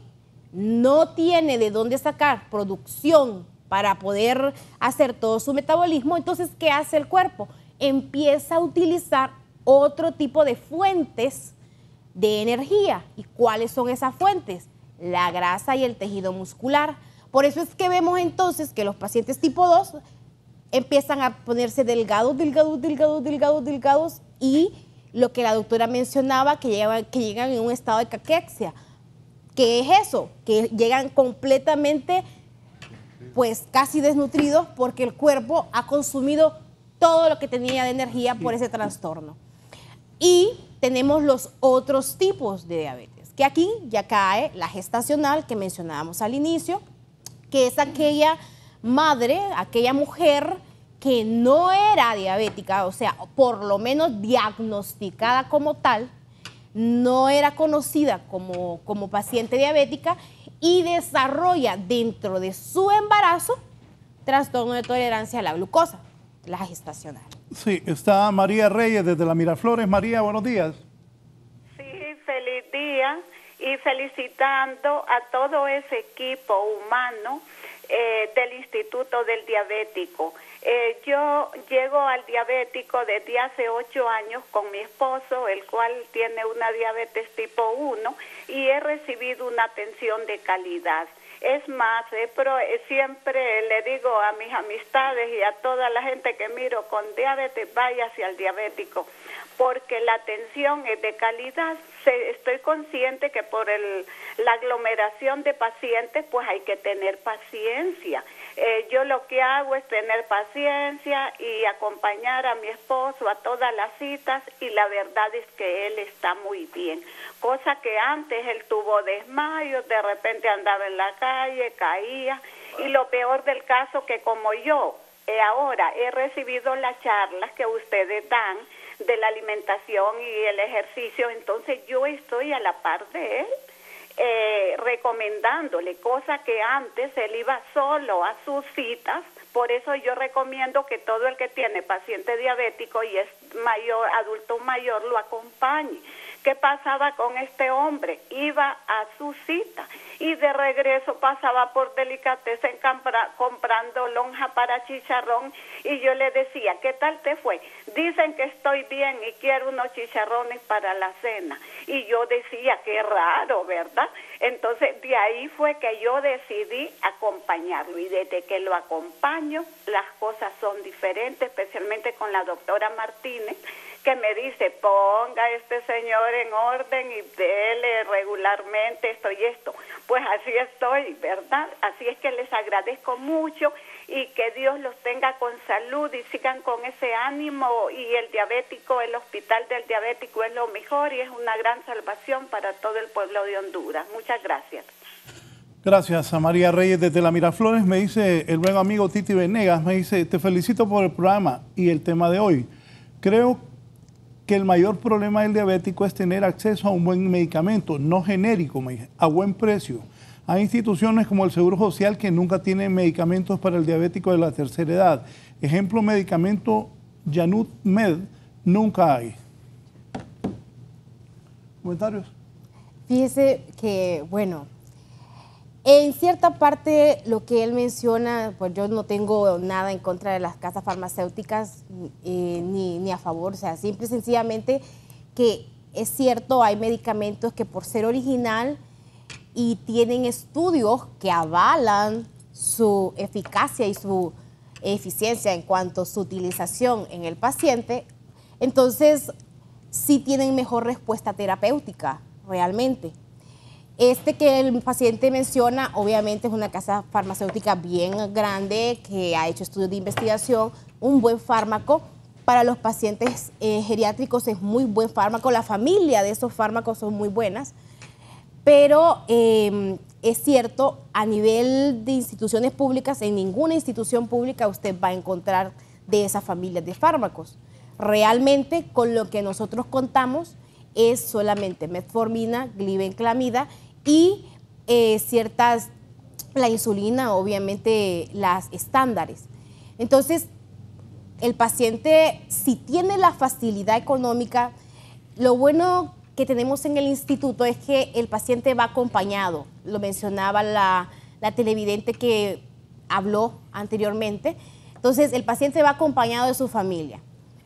no tiene de dónde sacar producción para poder hacer todo su metabolismo. Entonces, ¿qué hace el cuerpo? Empieza a utilizar otro tipo de fuentes de energía. ¿Y cuáles son esas fuentes? La grasa y el tejido muscular. Por eso es que vemos entonces que los pacientes tipo 2 empiezan a ponerse delgados y lo que la doctora mencionaba, que llegan en un estado de caquexia. ¿Qué es eso? Que llegan completamente, pues casi desnutridos porque el cuerpo ha consumido todo lo que tenía de energía por ese trastorno. Y tenemos los otros tipos de diabetes, que aquí ya cae la gestacional que mencionábamos al inicio, que es aquella madre, aquella mujer que no era diabética, o sea, por lo menos diagnosticada como tal, no era conocida como paciente diabética y desarrolla dentro de su embarazo trastorno de tolerancia a la glucosa, la gestacional. Sí, está María Reyes desde la Miraflores. María, buenos días. Sí, feliz día y felicitando a todo ese equipo humano del Instituto del Diabético. Yo llego al diabético desde hace 8 años con mi esposo, el cual tiene una diabetes tipo 1 y he recibido una atención de calidad. Es más, siempre le digo a mis amistades y a toda la gente que miro con diabetes, vaya hacia el diabético, porque la atención es de calidad. Estoy consciente que por la aglomeración de pacientes, pues hay que tener paciencia. Yo lo que hago es tener paciencia y acompañar a mi esposo a todas las citas, y la verdad es que él está muy bien. Cosa que antes él tuvo desmayos, de repente andaba en la calle, caía, y lo peor del caso que como yo ahora he recibido las charlas que ustedes dan de la alimentación y el ejercicio, entonces yo estoy a la par de él, recomendándole, cosa que antes él iba solo a sus citas. Por eso yo recomiendo que todo el que tiene paciente diabético y es mayor, adulto mayor, lo acompañe. ¿Qué pasaba con este hombre? Iba a su cita y de regreso pasaba por Delicatessen comprando lonja para chicharrón, y yo le decía, ¿qué tal te fue? Dicen que estoy bien y quiero unos chicharrones para la cena. Y yo decía, qué raro, ¿verdad? Entonces de ahí fue que yo decidí acompañarlo, y desde que lo acompaño las cosas son diferentes, especialmente con la doctora Martínez, que me dice, ponga este señor en orden y dele regularmente esto y esto. Pues así estoy, ¿verdad? Así es que les agradezco mucho y que Dios los tenga con salud y sigan con ese ánimo, y el diabético, el hospital del diabético es lo mejor y es una gran salvación para todo el pueblo de Honduras. Muchas gracias. Gracias a María Reyes desde la Miraflores. Me dice el buen amigo Titi Venegas, me dice, te felicito por el programa y el tema de hoy. Creo que el mayor problema del diabético es tener acceso a un buen medicamento, no genérico, me dice, a buen precio. Hay instituciones como el Seguro Social que nunca tienen medicamentos para el diabético de la tercera edad. Ejemplo, medicamento Janut Med, nunca hay. ¿Comentarios? Fíjese que, bueno, en cierta parte lo que él menciona, pues yo no tengo nada en contra de las casas farmacéuticas ni a favor, o sea, simple y sencillamente que es cierto, hay medicamentos que por ser original y tienen estudios que avalan su eficacia y su eficiencia en cuanto a su utilización en el paciente, entonces sí tienen mejor respuesta terapéutica realmente. Este que el paciente menciona, obviamente es una casa farmacéutica bien grande que ha hecho estudios de investigación, un buen fármaco. Para los pacientes geriátricos es muy buen fármaco, la familia de esos fármacos son muy buenas, pero es cierto, a nivel de instituciones públicas, en ninguna institución pública usted va a encontrar de esas familias de fármacos. Realmente con lo que nosotros contamos es solamente metformina, glibenclamida y la insulina, obviamente las estándares. Entonces, el paciente, si tiene la facilidad económica, lo bueno que tenemos en el instituto es que el paciente va acompañado. Lo mencionaba la televidente que habló anteriormente. Entonces, el paciente va acompañado de su familia.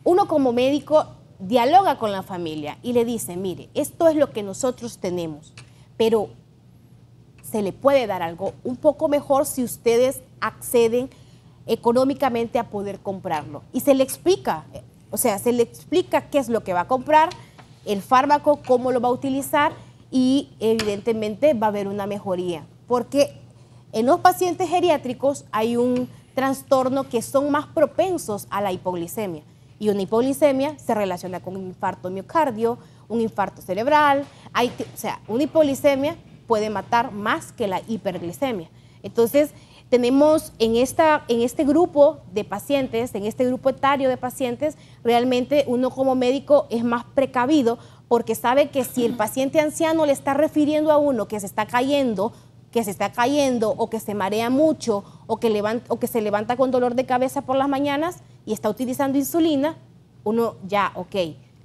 Uno como médico dialoga con la familia y le dice, mire, esto es lo que nosotros tenemos, pero se le puede dar algo un poco mejor si ustedes acceden económicamente a poder comprarlo. Y se le explica, o sea, se le explica qué es lo que va a comprar, el fármaco, cómo lo va a utilizar y evidentemente va a haber una mejoría. Porque en los pacientes geriátricos hay un trastorno que son más propensos a la hipoglicemia. Y una hipoglicemia se relaciona con un infarto de miocardio, un infarto cerebral. O sea, una hipoglicemia puede matar más que la hiperglicemia. Entonces, tenemos en este grupo de pacientes, en este grupo etario de pacientes, realmente uno como médico es más precavido porque sabe que si el paciente anciano le está refiriendo a uno que se está cayendo o que se marea mucho o que se levanta con dolor de cabeza por las mañanas y está utilizando insulina, uno ya, ok,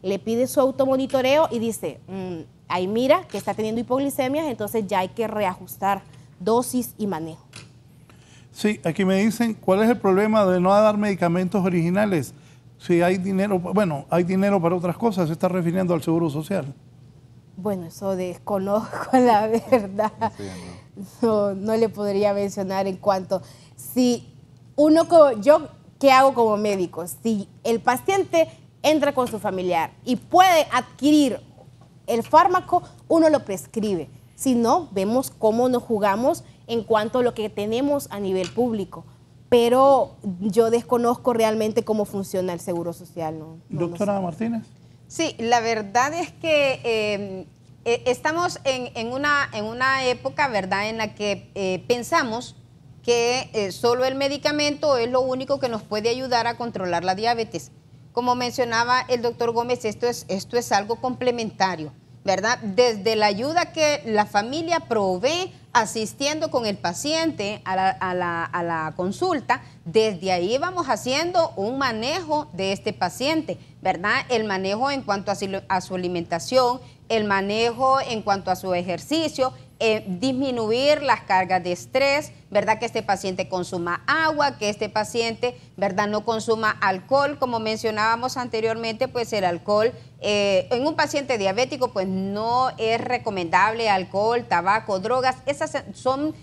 le pide su automonitoreo y dice, ahí mira que está teniendo hipoglicemias, entonces ya hay que reajustar dosis y manejo. Sí, aquí me dicen, ¿cuál es el problema de no dar medicamentos originales? Si hay dinero, bueno, hay dinero para otras cosas, se está refiriendo al Seguro Social. Bueno, eso desconozco la verdad. No le podría mencionar en cuanto, si yo, ¿qué hago como médico? Si el paciente entra con su familiar y puede adquirir el fármaco, uno lo prescribe. Si no, vemos cómo nos jugamos en cuanto a lo que tenemos a nivel público. Pero yo desconozco realmente cómo funciona el Seguro Social. Doctora Martínez. Sí, la verdad es que estamos en una época, ¿verdad?, en la que pensamos que solo el medicamento es lo único que nos puede ayudar a controlar la diabetes. Como mencionaba el doctor Gómez, esto es algo complementario, ¿verdad? Desde la ayuda que la familia provee asistiendo con el paciente a la consulta, desde ahí vamos haciendo un manejo de este paciente, ¿verdad? El manejo en cuanto a su alimentación, el manejo en cuanto a su ejercicio, disminuir las cargas de estrés, ¿verdad? Que este paciente consuma agua, que este paciente, ¿verdad?, no consuma alcohol. Como mencionábamos anteriormente, pues el alcohol, en un paciente diabético, pues no es recomendable alcohol, tabaco, drogas. Esas son,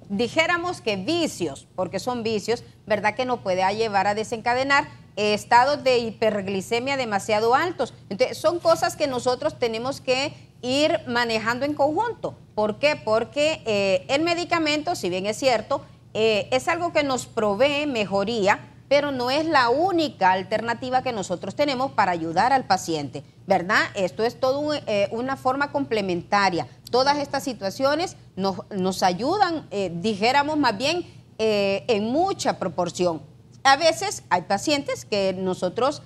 dijéramos que vicios, porque son vicios, ¿verdad?, que nos puede llevar a desencadenar estados de hiperglicemia demasiado altos. Entonces, son cosas que nosotros tenemos que ir manejando en conjunto. ¿Por qué? Porque el medicamento, si bien es cierto, es algo que nos provee mejoría, pero no es la única alternativa que nosotros tenemos para ayudar al paciente, ¿verdad? Esto es todo una forma complementaria. Todas estas situaciones nos ayudan, dijéramos más bien, en mucha proporción. A veces hay pacientes que nosotros,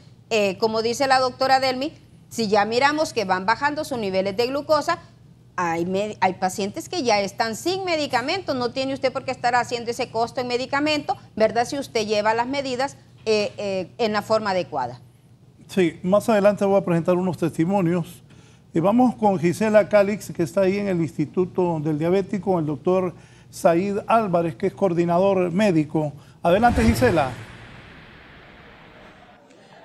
como dice la doctora Delmi, si ya miramos que van bajando sus niveles de glucosa, hay pacientes que ya están sin medicamentos, no tiene usted por qué estar haciendo ese costo en medicamento, ¿verdad? Si usted lleva las medidas en la forma adecuada. Sí, más adelante voy a presentar unos testimonios. Y vamos con Gisela Calix, que está ahí en el Instituto del Diabético, el doctor Said Álvarez, que es coordinador médico. Adelante, Gisela.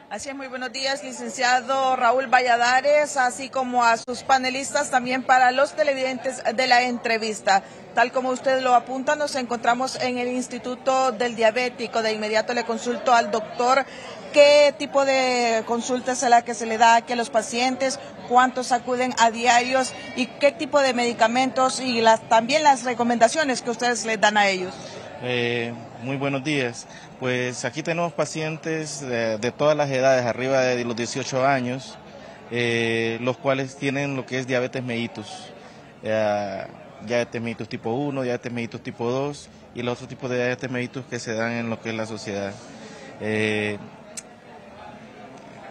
Así es, muy buenos días, licenciado Raúl Valladares, así como a sus panelistas, también para los televidentes de la entrevista. Tal como usted lo apunta, nos encontramos en el Instituto del Diabético. De inmediato le consulto al doctor qué tipo de consulta es la que se le da aquí a los pacientes, cuántos acuden a diarios y qué tipo de medicamentos y también las recomendaciones que ustedes les dan a ellos. Muy buenos días. Pues aquí tenemos pacientes de todas las edades, arriba de los 18 años, los cuales tienen lo que es diabetes mellitus. Diabetes mellitus tipo 1, diabetes mellitus tipo 2 y los otros tipos de diabetes mellitus que se dan en lo que es la sociedad. ¿Qué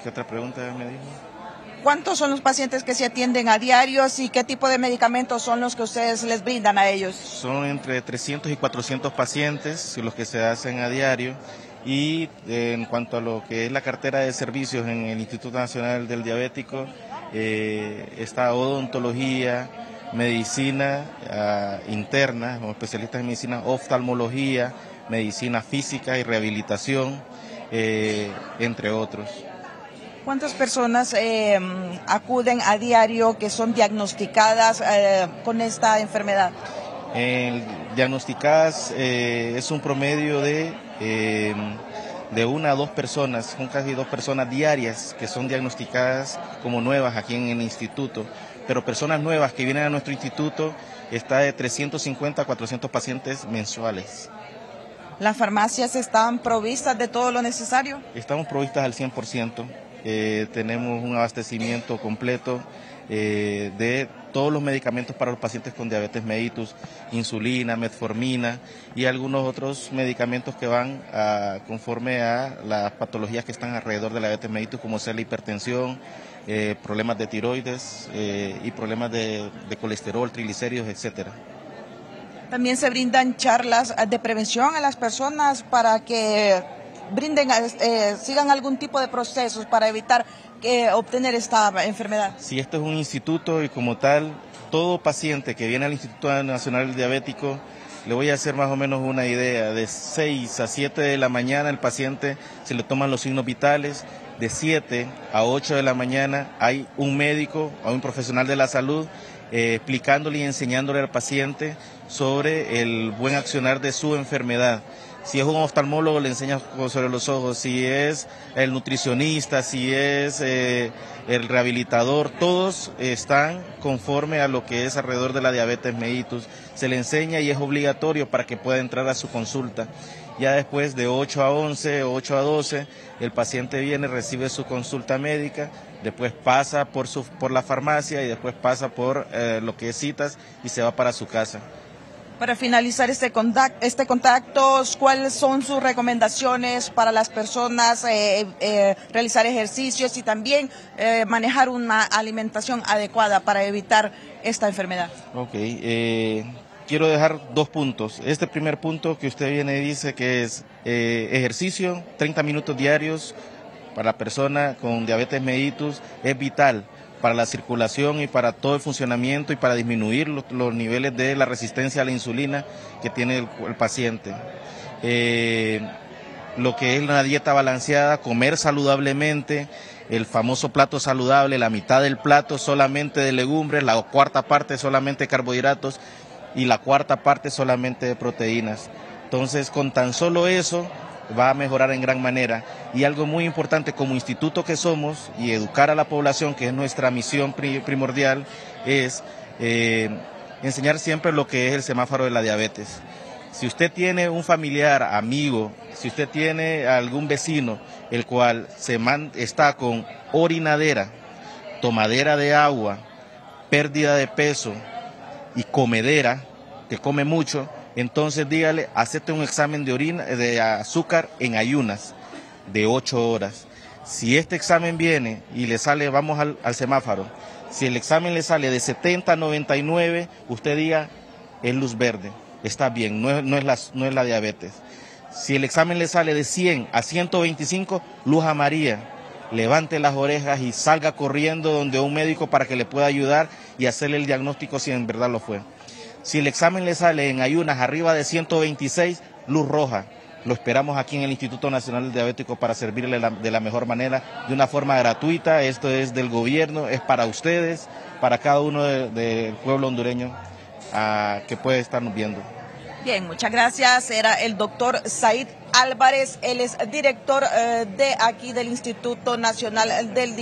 otra pregunta me dijo? ¿Cuántos son los pacientes que se atienden a diarios y qué tipo de medicamentos son los que ustedes les brindan a ellos? Son entre 300 y 400 pacientes los que se hacen a diario. Y en cuanto a lo que es la cartera de servicios en el Instituto Nacional del Diabético, está odontología, medicina interna, como especialistas en medicina, oftalmología, medicina física y rehabilitación, entre otros. ¿Cuántas personas acuden a diario que son diagnosticadas con esta enfermedad? Diagnosticadas es un promedio de 1 a 2 personas, son casi 2 personas diarias que son diagnosticadas como nuevas aquí en el instituto, pero personas nuevas que vienen a nuestro instituto está de 350 a 400 pacientes mensuales. ¿Las farmacias están provistas de todo lo necesario? Estamos provistas al 100%. Tenemos un abastecimiento completo de todos los medicamentos para los pacientes con diabetes mellitus, insulina, metformina y algunos otros medicamentos que van conforme a las patologías que están alrededor de la diabetes mellitus, como sea la hipertensión, problemas de tiroides y problemas de colesterol, triglicéridos, etcétera. También se brindan charlas de prevención a las personas para que sigan algún tipo de procesos para evitar obtener esta enfermedad. Sí, esto es un instituto y como tal, todo paciente que viene al Instituto Nacional Diabético, le voy a hacer más o menos una idea, de 6 a 7 de la mañana el paciente se le toman los signos vitales, de 7 a 8 de la mañana hay un médico o un profesional de la salud explicándole y enseñándole al paciente sobre el buen accionar de su enfermedad. Si es un oftalmólogo, le enseña sobre los ojos. Si es el nutricionista, si es el rehabilitador, todos están conforme a lo que es alrededor de la diabetes mellitus. Se le enseña y es obligatorio para que pueda entrar a su consulta. Ya después de 8 a 11, 8 a 12, el paciente viene, recibe su consulta médica, después pasa por la farmacia y después pasa por lo que es citas y se va para su casa. Para finalizar este contacto, ¿cuáles son sus recomendaciones para las personas realizar ejercicios y también manejar una alimentación adecuada para evitar esta enfermedad? Ok, quiero dejar 2 puntos. Este primer punto que usted viene y dice que es ejercicio, 30 minutos diarios para la persona con diabetes mellitus es vital para la circulación y para todo el funcionamiento y para disminuir los niveles de la resistencia a la insulina que tiene el paciente. Lo que es una dieta balanceada, comer saludablemente, el famoso plato saludable, la mitad del plato solamente de legumbres, la 1/4 parte solamente de carbohidratos y la 1/4 parte solamente de proteínas. Entonces, con tan solo eso, va a mejorar en gran manera. Y algo muy importante como instituto que somos y educar a la población, que es nuestra misión primordial, es enseñar siempre lo que es el semáforo de la diabetes. Si usted tiene un familiar, amigo, si usted tiene algún vecino, el cual está con orinadera, tomadera de agua, pérdida de peso y comedera, que come mucho, entonces dígale, acepte un examen de orina, de azúcar en ayunas de 8 horas. Si este examen viene y le sale, vamos al semáforo, si el examen le sale de 70 a 99, usted diga, es luz verde, está bien, no es la diabetes. Si el examen le sale de 100 a 125, luz amarilla, levante las orejas y salga corriendo donde un médico para que le pueda ayudar y hacerle el diagnóstico si en verdad lo fue. Si el examen le sale en ayunas arriba de 126, luz roja. Lo esperamos aquí en el Instituto Nacional del Diabético para servirle de la mejor manera, de una forma gratuita. Esto es del gobierno, es para ustedes, para cada uno del pueblo hondureño que puede estarnos viendo. Bien, muchas gracias. Era el doctor Said Álvarez, él es director de aquí del Instituto Nacional del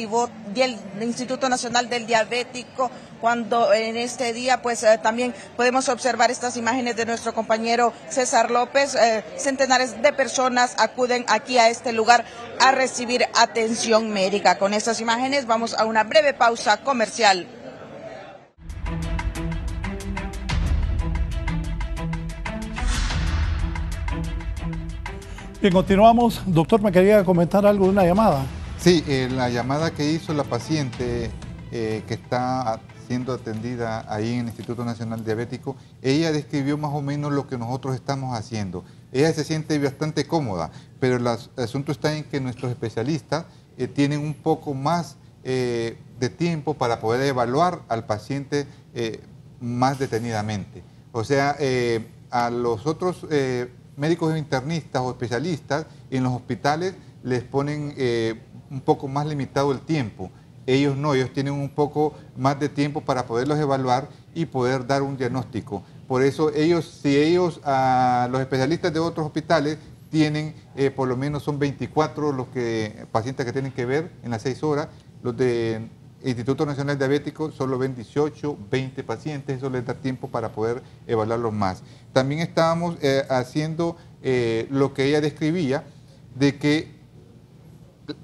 Instituto Nacional del Diabético, cuando en este día pues también podemos observar estas imágenes de nuestro compañero César López. Centenares de personas acuden aquí a este lugar a recibir atención médica. Con estas imágenes vamos a una breve pausa comercial. Bien, continuamos. Doctor, me quería comentar algo de una llamada. Sí, la llamada que hizo la paciente que está siendo atendida ahí en el Instituto Nacional Diabético, ella describió más o menos lo que nosotros estamos haciendo. Ella se siente bastante cómoda, pero el asunto está en que nuestros especialistas tienen un poco más de tiempo para poder evaluar al paciente más detenidamente. O sea, a los otros médicos internistas o especialistas en los hospitales les ponen un poco más limitado el tiempo. Ellos no, ellos tienen un poco más de tiempo para poderlos evaluar y poder dar un diagnóstico. Por eso los especialistas de otros hospitales tienen, por lo menos son 24 pacientes que tienen que ver en las 6 horas, los del Instituto Nacional Diabético solo ven 18, 20 pacientes, eso les da tiempo para poder evaluarlos más. También estábamos haciendo lo que ella describía, de que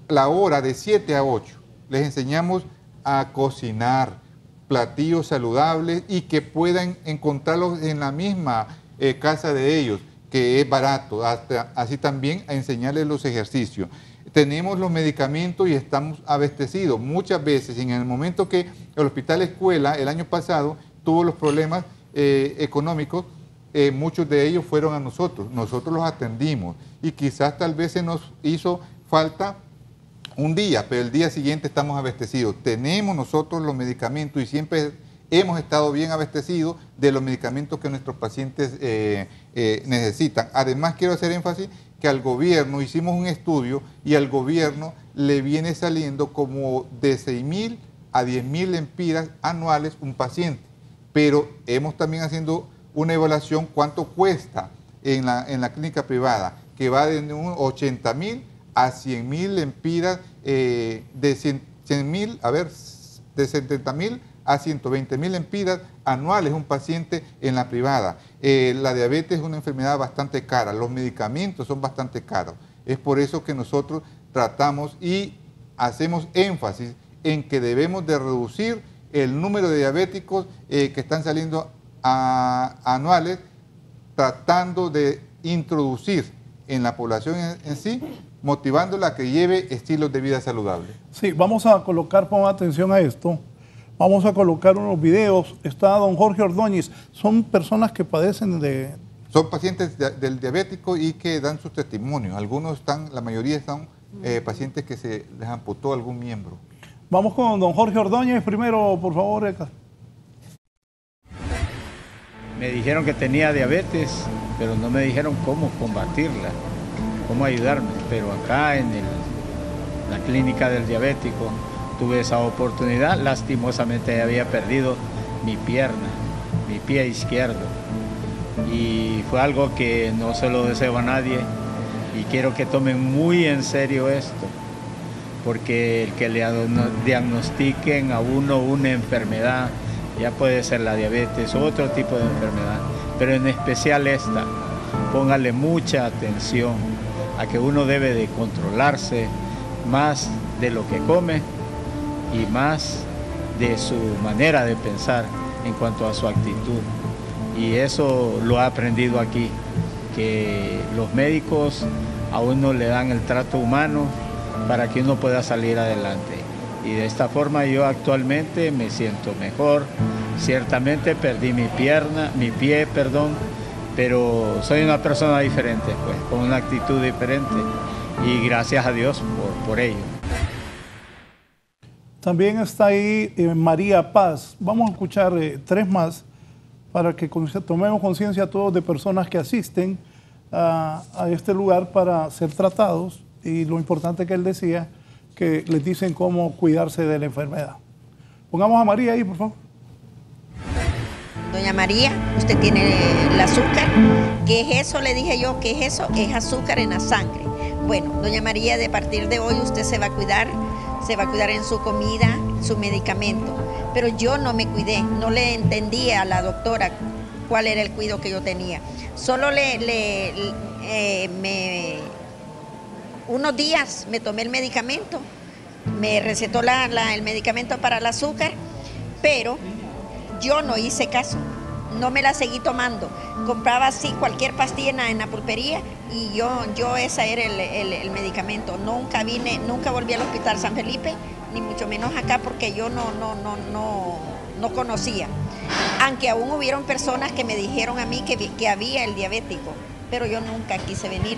la hora de 7 a 8 les enseñamos a cocinar platillos saludables y que puedan encontrarlos en la misma casa de ellos, que es barato, así también a enseñarles los ejercicios. Tenemos los medicamentos y estamos abastecidos. Muchas veces, en el momento que el Hospital Escuela el año pasado tuvo los problemas económicos, muchos de ellos fueron a nosotros los atendimos y quizás tal vez se nos hizo falta un día, pero el día siguiente estamos abastecidos. Tenemos nosotros los medicamentos y siempre hemos estado bien abastecidos de los medicamentos que nuestros pacientes necesitan. Además, quiero hacer énfasis que al gobierno hicimos un estudio y al gobierno le viene saliendo como de 6.000 a 10.000 lempiras anuales un paciente. Pero hemos también haciendo una evaluación cuánto cuesta en la clínica privada, que va de 80.000 a 100.000 lempiras, de 70.000 a 120.000 lempiras anuales un paciente en la privada. La diabetes es una enfermedad bastante cara, los medicamentos son bastante caros. Es por eso que nosotros tratamos y hacemos énfasis en que debemos de reducir el número de diabéticos que están saliendo anuales, tratando de introducir en la población en sí, motivándola a que lleve estilos de vida saludables. Sí, vamos a colocar, pon atención a esto, vamos a colocar unos videos. Está don Jorge Ordóñez, son personas que padecen de... Son pacientes del diabético y que dan sus testimonios. Algunos la mayoría están pacientes que se les amputó algún miembro. Vamos con don Jorge Ordóñez primero, por favor, Eka. Me dijeron que tenía diabetes, pero no me dijeron cómo combatirla, cómo ayudarme. Pero acá en la clínica del diabético tuve esa oportunidad. Lastimosamente había perdido mi pierna, mi pie izquierdo. Y fue algo que no se lo deseo a nadie, Y quiero que tomen muy en serio esto, porque el que le diagnostiquen a uno una enfermedad, ya puede ser la diabetes o otro tipo de enfermedad, pero en especial esta, póngale mucha atención a que uno debe de controlarse más de lo que come y más de su manera de pensar en cuanto a su actitud. Y eso lo he aprendido aquí, que los médicos a uno le dan el trato humano para que uno pueda salir adelante. Y de esta forma yo actualmente me siento mejor. Ciertamente perdí mi pie, pero soy una persona diferente, pues, con una actitud diferente. Y gracias a Dios por ello. También está ahí María Paz. Vamos a escuchar 3 más para que tomemos conciencia todos de personas que asisten a este lugar para ser tratados, y lo importante que él decía, que les dicen cómo cuidarse de la enfermedad. Pongamos a María ahí, por favor. Doña María, usted tiene el azúcar. ¿Qué es eso? Le dije yo, ¿qué es eso? Es azúcar en la sangre. Bueno, doña María, de partir de hoy usted se va a cuidar en su comida, su medicamento. Pero yo no me cuidé, no le entendía a la doctora cuál era el cuidado que yo tenía. Solo unos días me tomé el medicamento, me recetó el medicamento para el azúcar, pero yo no hice caso, no me la seguí tomando. Compraba así cualquier pastilla en la pulpería y yo esa era el medicamento. Nunca volví al Hospital San Felipe, ni mucho menos acá, porque yo no conocía. Aunque aún hubieron personas que me dijeron a mí que había el diabético, pero yo nunca quise venir.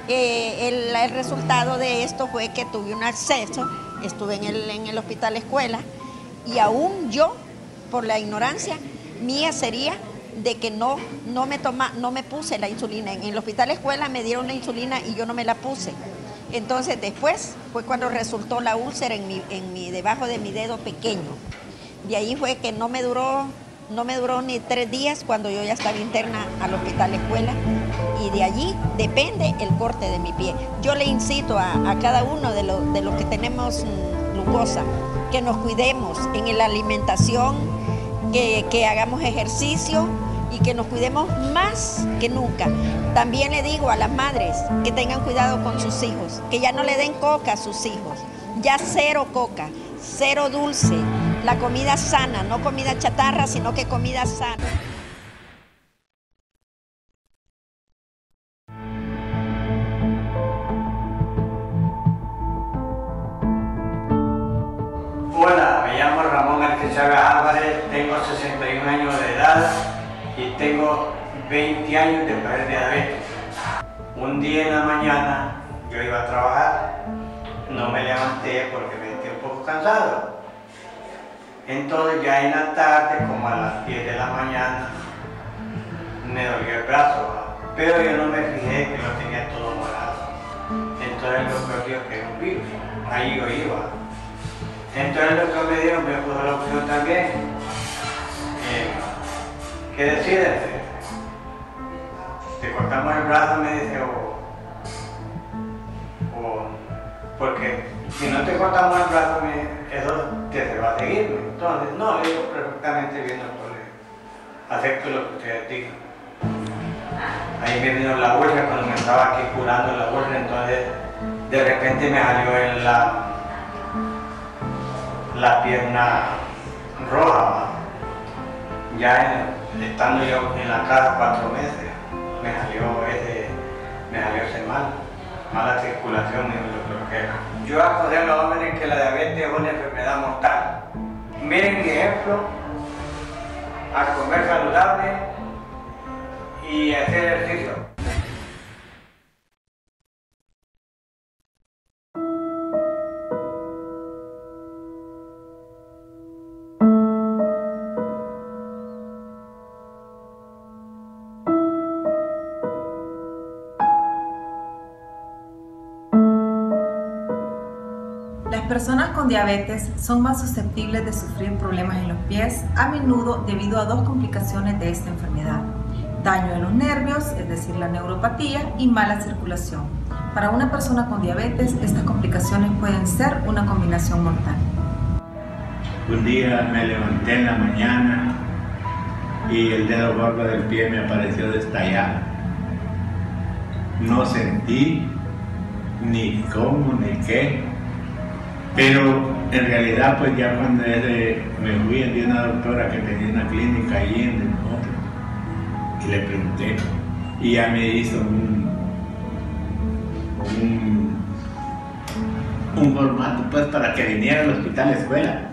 El resultado de esto fue que tuve un acceso, estuve en el hospital escuela, y aún yo, por la ignorancia mía, sería de que no me puse la insulina. En el hospital escuela me dieron la insulina y yo no me la puse. Entonces después fue cuando resultó la úlcera debajo de mi dedo pequeño. De ahí fue que no me duró ni 3 días cuando yo ya estaba interna al hospital escuela, y de allí depende el corte de mi pie. Yo le incito a cada uno de los que tenemos glucosa que nos cuidemos en la alimentación, que hagamos ejercicio y que nos cuidemos más que nunca. También le digo a las madres que tengan cuidado con sus hijos, que ya no le den coca a sus hijos, ya 0 coca, 0 dulce, la comida sana, no comida chatarra, sino que comida sana. Hola, me llamo Ramón Arquechaga Álvarez, tengo 61 años de edad y tengo 20 años de padecer diabetes. Un día en la mañana yo iba a trabajar, no me levanté porque me sentí un poco cansado. Entonces ya en la tarde, como a las 10 de la mañana, me dolió el brazo, pero yo no me fijé que lo tenía todo morado. Entonces el doctor dijo que era un virus, ahí yo iba. Entonces el doctor me dijo, me puso la opción también. ¿Qué decides? Te cortamos el brazo, me dice, porque si no te cortamos el brazo, eso te va a seguir. Entonces, no, le digo perfectamente bien, doctor, acepto lo que ustedes digan. Ahí me vino la úlcera cuando me estaba aquí curando la úlcera, entonces de repente me salió en la pierna roja, ¿va? Ya estando yo en la casa 4 meses, me salió ese mala circulación en lo que era. Yo aconsejo a los hombres que la diabetes es una enfermedad mortal. Miren mi ejemplo, a comer saludable y hacer ejercicio. Las personas con diabetes son más susceptibles de sufrir problemas en los pies, a menudo debido a 2 complicaciones de esta enfermedad. daño en los nervios, es decir, la neuropatía, y mala circulación. Para una persona con diabetes, estas complicaciones pueden ser una combinación mortal. Un día me levanté en la mañana y el dedo gordo del pie me apareció destallado. No sentí ni cómo ni qué, pero en realidad pues ya cuando me fui de una doctora que tenía una clínica allí en el norte y le pregunté y ya me hizo un formato pues para que viniera al hospital escuela.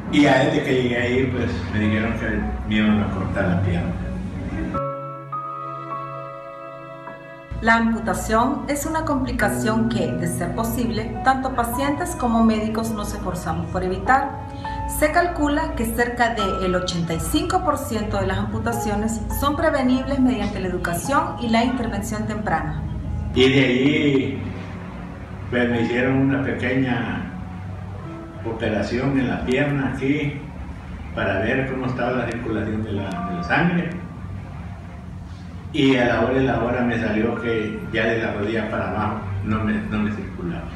Y ya desde que llegué ahí, pues me dijeron que me iban a cortar la pierna. La amputación es una complicación que, de ser posible, tanto pacientes como médicos nos esforzamos por evitar. Se calcula que cerca del 85% de las amputaciones son prevenibles mediante la educación y la intervención temprana. Y de ahí, pues me hicieron una pequeña operación en la pierna aquí para ver cómo estaba la circulación de la sangre, y a la hora me salió que ya de la rodilla para abajo no me circulaba.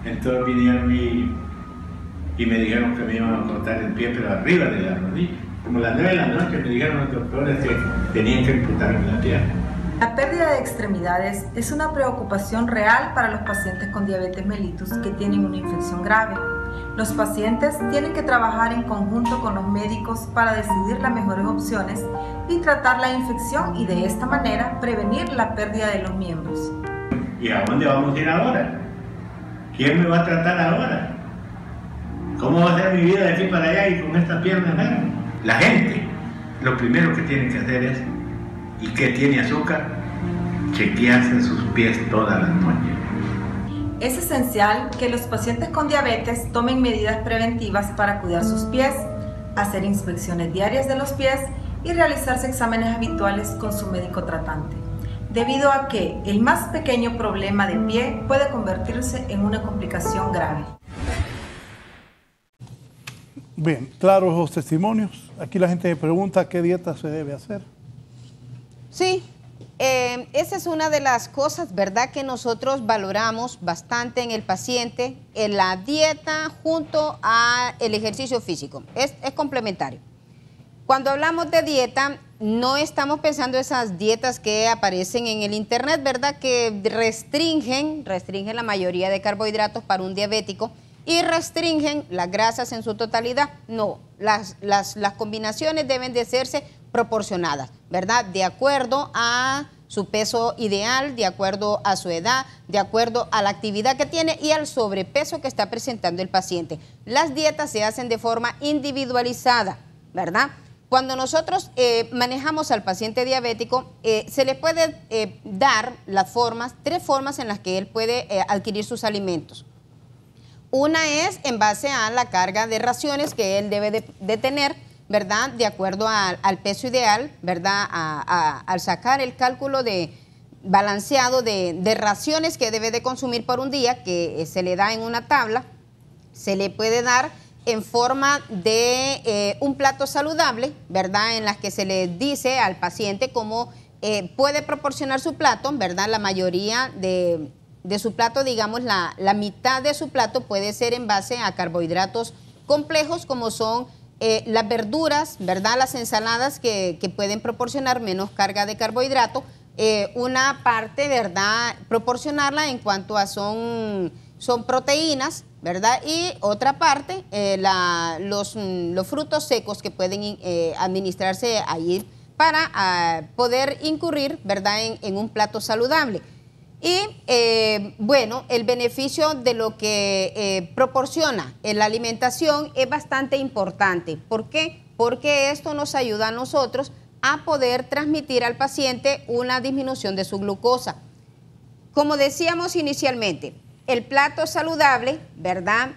Entonces vinieron y me dijeron que me iban a cortar el pie, pero arriba de la rodilla. Como las 9 de la noche me dijeron los doctores que tenían que amputarme la pierna. La pérdida de extremidades es una preocupación real para los pacientes con diabetes mellitus que tienen una infección grave. Los pacientes tienen que trabajar en conjunto con los médicos para decidir las mejores opciones y tratar la infección y de esta manera prevenir la pérdida de los miembros. ¿Y a dónde vamos a ir ahora? ¿Quién me va a tratar ahora? ¿Cómo va a ser mi vida de aquí para allá y con esta pierna enferma? La gente, lo primero que tiene que hacer es, ¿y qué tiene azúcar? Chequearse sus pies todas las noches. Es esencial que los pacientes con diabetes tomen medidas preventivas para cuidar sus pies, hacer inspecciones diarias de los pies y realizarse exámenes habituales con su médico tratante, debido a que el más pequeño problema de pie puede convertirse en una complicación grave. Bien, claros los testimonios. Aquí la gente me pregunta qué dieta se debe hacer. Sí. Esa es una de las cosas, ¿verdad?, que nosotros valoramos bastante en el paciente, en la dieta junto al ejercicio físico. Es complementario. Cuando hablamos de dieta, no estamos pensando esas dietas que aparecen en el internet, ¿verdad?, que restringen la mayoría de carbohidratos para un diabético y restringen las grasas en su totalidad. No, las combinaciones deben de hacerse proporcionadas, ¿verdad?, de acuerdo a su peso ideal, de acuerdo a su edad, de acuerdo a la actividad que tiene y al sobrepeso que está presentando el paciente. Las dietas se hacen de forma individualizada, ¿verdad? Cuando nosotros manejamos al paciente diabético, se le puede dar tres formas en las que él puede adquirir sus alimentos. Una es en base a la carga de raciones que él debe de tener, ¿verdad?, de acuerdo al peso ideal, ¿verdad?, al sacar el cálculo balanceado de raciones que debe de consumir por un día, que se le da en una tabla, se le puede dar en forma de un plato saludable, ¿verdad?, en las que se le dice al paciente cómo puede proporcionar su plato, ¿verdad? La mayoría de su plato, digamos, la mitad de su plato puede ser en base a carbohidratos complejos como son las verduras, ¿verdad?, las ensaladas que pueden proporcionar menos carga de carbohidrato, una parte, ¿verdad?, proporcionarla en cuanto a son proteínas, ¿verdad?, y otra parte, los frutos secos que pueden administrarse allí para poder incurrir, ¿verdad?, en un plato saludable. Y bueno, el beneficio de lo que proporciona en la alimentación es bastante importante. ¿Por qué? Porque esto nos ayuda a nosotros a poder transmitir al paciente una disminución de su glucosa. Como decíamos inicialmente, el plato saludable, ¿verdad?,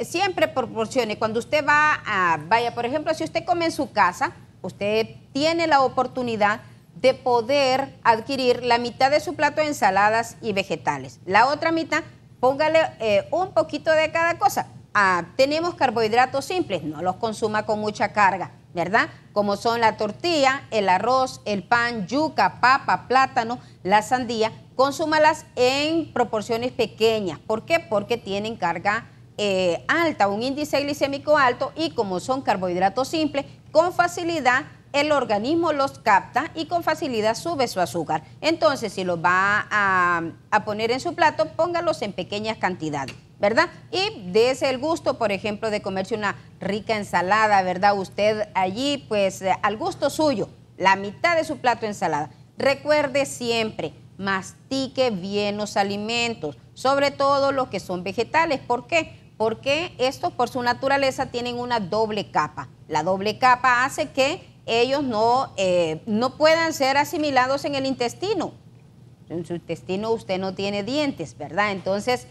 siempre proporcione. Cuando usted vaya, por ejemplo, si usted come en su casa, usted tiene la oportunidad de poder adquirir la mitad de su plato de ensaladas y vegetales. La otra mitad, póngale un poquito de cada cosa. Tenemos carbohidratos simples, no los consuma con mucha carga, ¿verdad? Como son la tortilla, el arroz, el pan, yuca, papa, plátano, la sandía. Consúmalas en proporciones pequeñas. ¿Por qué? Porque tienen carga alta, un índice glicémico alto, y como son carbohidratos simples, con facilidad el organismo los capta y con facilidad sube su azúcar. Entonces, si los va a poner en su plato, póngalos en pequeñas cantidades, ¿verdad? Y dése el gusto, por ejemplo, de comerse una rica ensalada, ¿verdad? Usted allí, pues, al gusto suyo, la mitad de su plato de ensalada. Recuerde siempre, mastique bien los alimentos, sobre todo los que son vegetales. ¿Por qué? Porque estos, por su naturaleza, tienen una doble capa. La doble capa hace que ellos no puedan ser asimilados en el intestino. En su intestino usted no tiene dientes, ¿verdad? Entonces,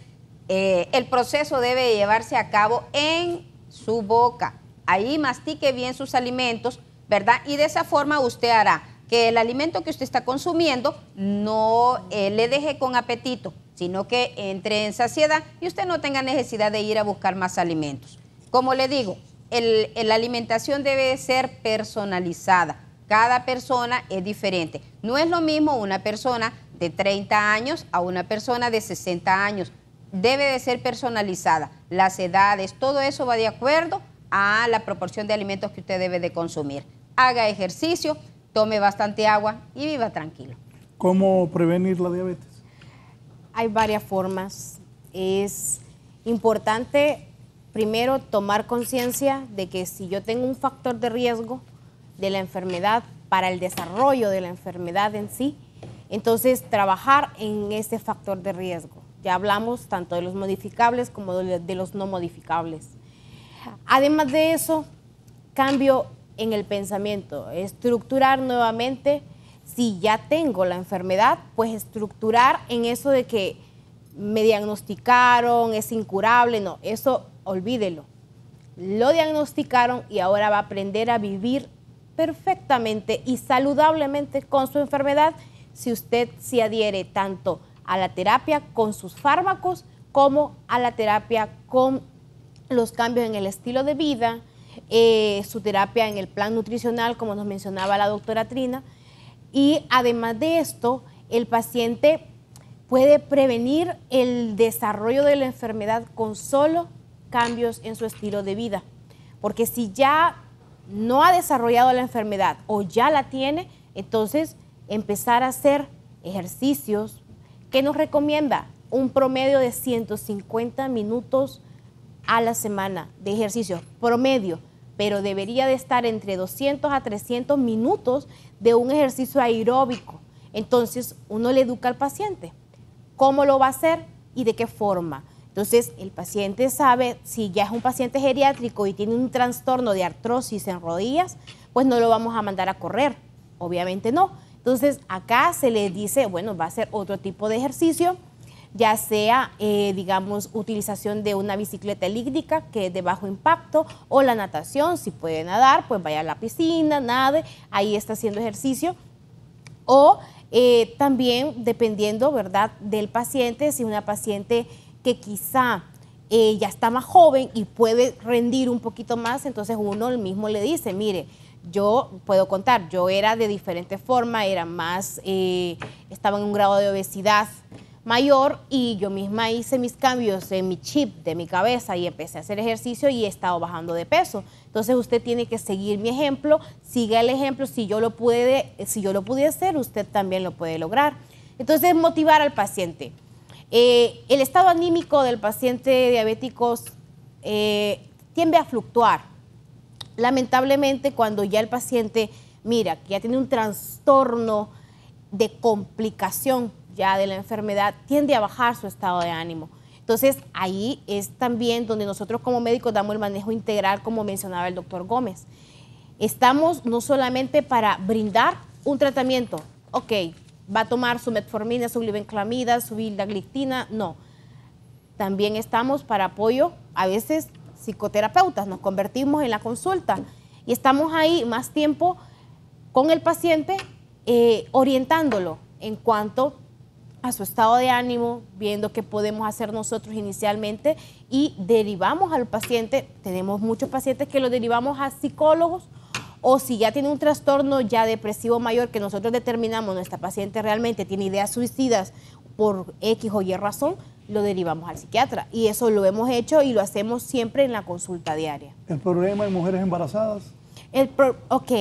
el proceso debe llevarse a cabo en su boca. Ahí mastique bien sus alimentos, ¿verdad? Y de esa forma usted hará que el alimento que usted está consumiendo no le deje con apetito, sino que entre en saciedad y usted no tenga necesidad de ir a buscar más alimentos. Como le digo, la alimentación debe ser personalizada. Cada persona es diferente. No es lo mismo una persona de 30 años a una persona de 60 años. Debe de ser personalizada. Las edades, todo eso va de acuerdo a la proporción de alimentos que usted debe de consumir. Haga ejercicio, tome bastante agua y viva tranquilo. ¿Cómo prevenir la diabetes? Hay varias formas. Es importante, primero, tomar conciencia de que si yo tengo un factor de riesgo de la enfermedad para el desarrollo de la enfermedad en sí, entonces trabajar en ese factor de riesgo. Ya hablamos tanto de los modificables como de los no modificables. Además de eso, cambio en el pensamiento, estructurar nuevamente. Si ya tengo la enfermedad, pues estructurar en eso de que me diagnosticaron, es incurable. No, eso olvídelo. Lo diagnosticaron y ahora va a aprender a vivir perfectamente y saludablemente con su enfermedad si usted se adhiere tanto a la terapia con sus fármacos como a la terapia con los cambios en el estilo de vida, su terapia en el plan nutricional, como nos mencionaba la doctora Trina. Y además de esto, el paciente puede prevenir el desarrollo de la enfermedad con solo cambios en su estilo de vida. Porque si ya no ha desarrollado la enfermedad o ya la tiene, entonces empezar a hacer ejercicios que nos recomienda un promedio de 150 minutos a la semana de ejercicio promedio, pero debería de estar entre 200 a 300 minutos de un ejercicio aeróbico. Entonces, uno le educa al paciente cómo lo va a hacer y de qué forma. Entonces, el paciente sabe, si ya es un paciente geriátrico y tiene un trastorno de artrosis en rodillas, pues no lo vamos a mandar a correr, obviamente no. Entonces, acá se le dice, bueno, va a hacer otro tipo de ejercicio, ya sea, digamos, utilización de una bicicleta elíptica, que es de bajo impacto, o la natación. Si puede nadar, pues vaya a la piscina, nade, ahí está haciendo ejercicio. O también, dependiendo, ¿verdad?, del paciente, si una paciente que quizá ya está más joven y puede rendir un poquito más, entonces uno mismo le dice, mire, yo puedo contar, yo era de diferente forma, era más, estaba en un grado de obesidad mayor y yo misma hice mis cambios en mi chip de mi cabeza y empecé a hacer ejercicio y he estado bajando de peso. Entonces usted tiene que seguir mi ejemplo, siga el ejemplo, si yo lo pude hacer, usted también lo puede lograr. Entonces, motivar al paciente. El estado anímico del paciente diabético tiende a fluctuar. Lamentablemente, cuando ya el paciente mira que ya tiene un trastorno de complicación ya de la enfermedad, tiende a bajar su estado de ánimo. Entonces, ahí es también donde nosotros como médicos damos el manejo integral, como mencionaba el doctor Gómez. Estamos no solamente para brindar un tratamiento, ok, va a tomar su metformina, su glibenclamida, su vildagliptina, no. También estamos para apoyo, a veces psicoterapeutas, nos convertimos en la consulta y estamos ahí más tiempo con el paciente orientándolo en cuanto a su estado de ánimo, viendo qué podemos hacer nosotros inicialmente y derivamos al paciente. Tenemos muchos pacientes que los derivamos a psicólogos o si ya tiene un trastorno ya depresivo mayor que nosotros determinamos nuestra paciente realmente tiene ideas suicidas por X o Y razón, lo derivamos al psiquiatra. Y eso lo hemos hecho y lo hacemos siempre en la consulta diaria. ¿El problema en mujeres embarazadas? Ok,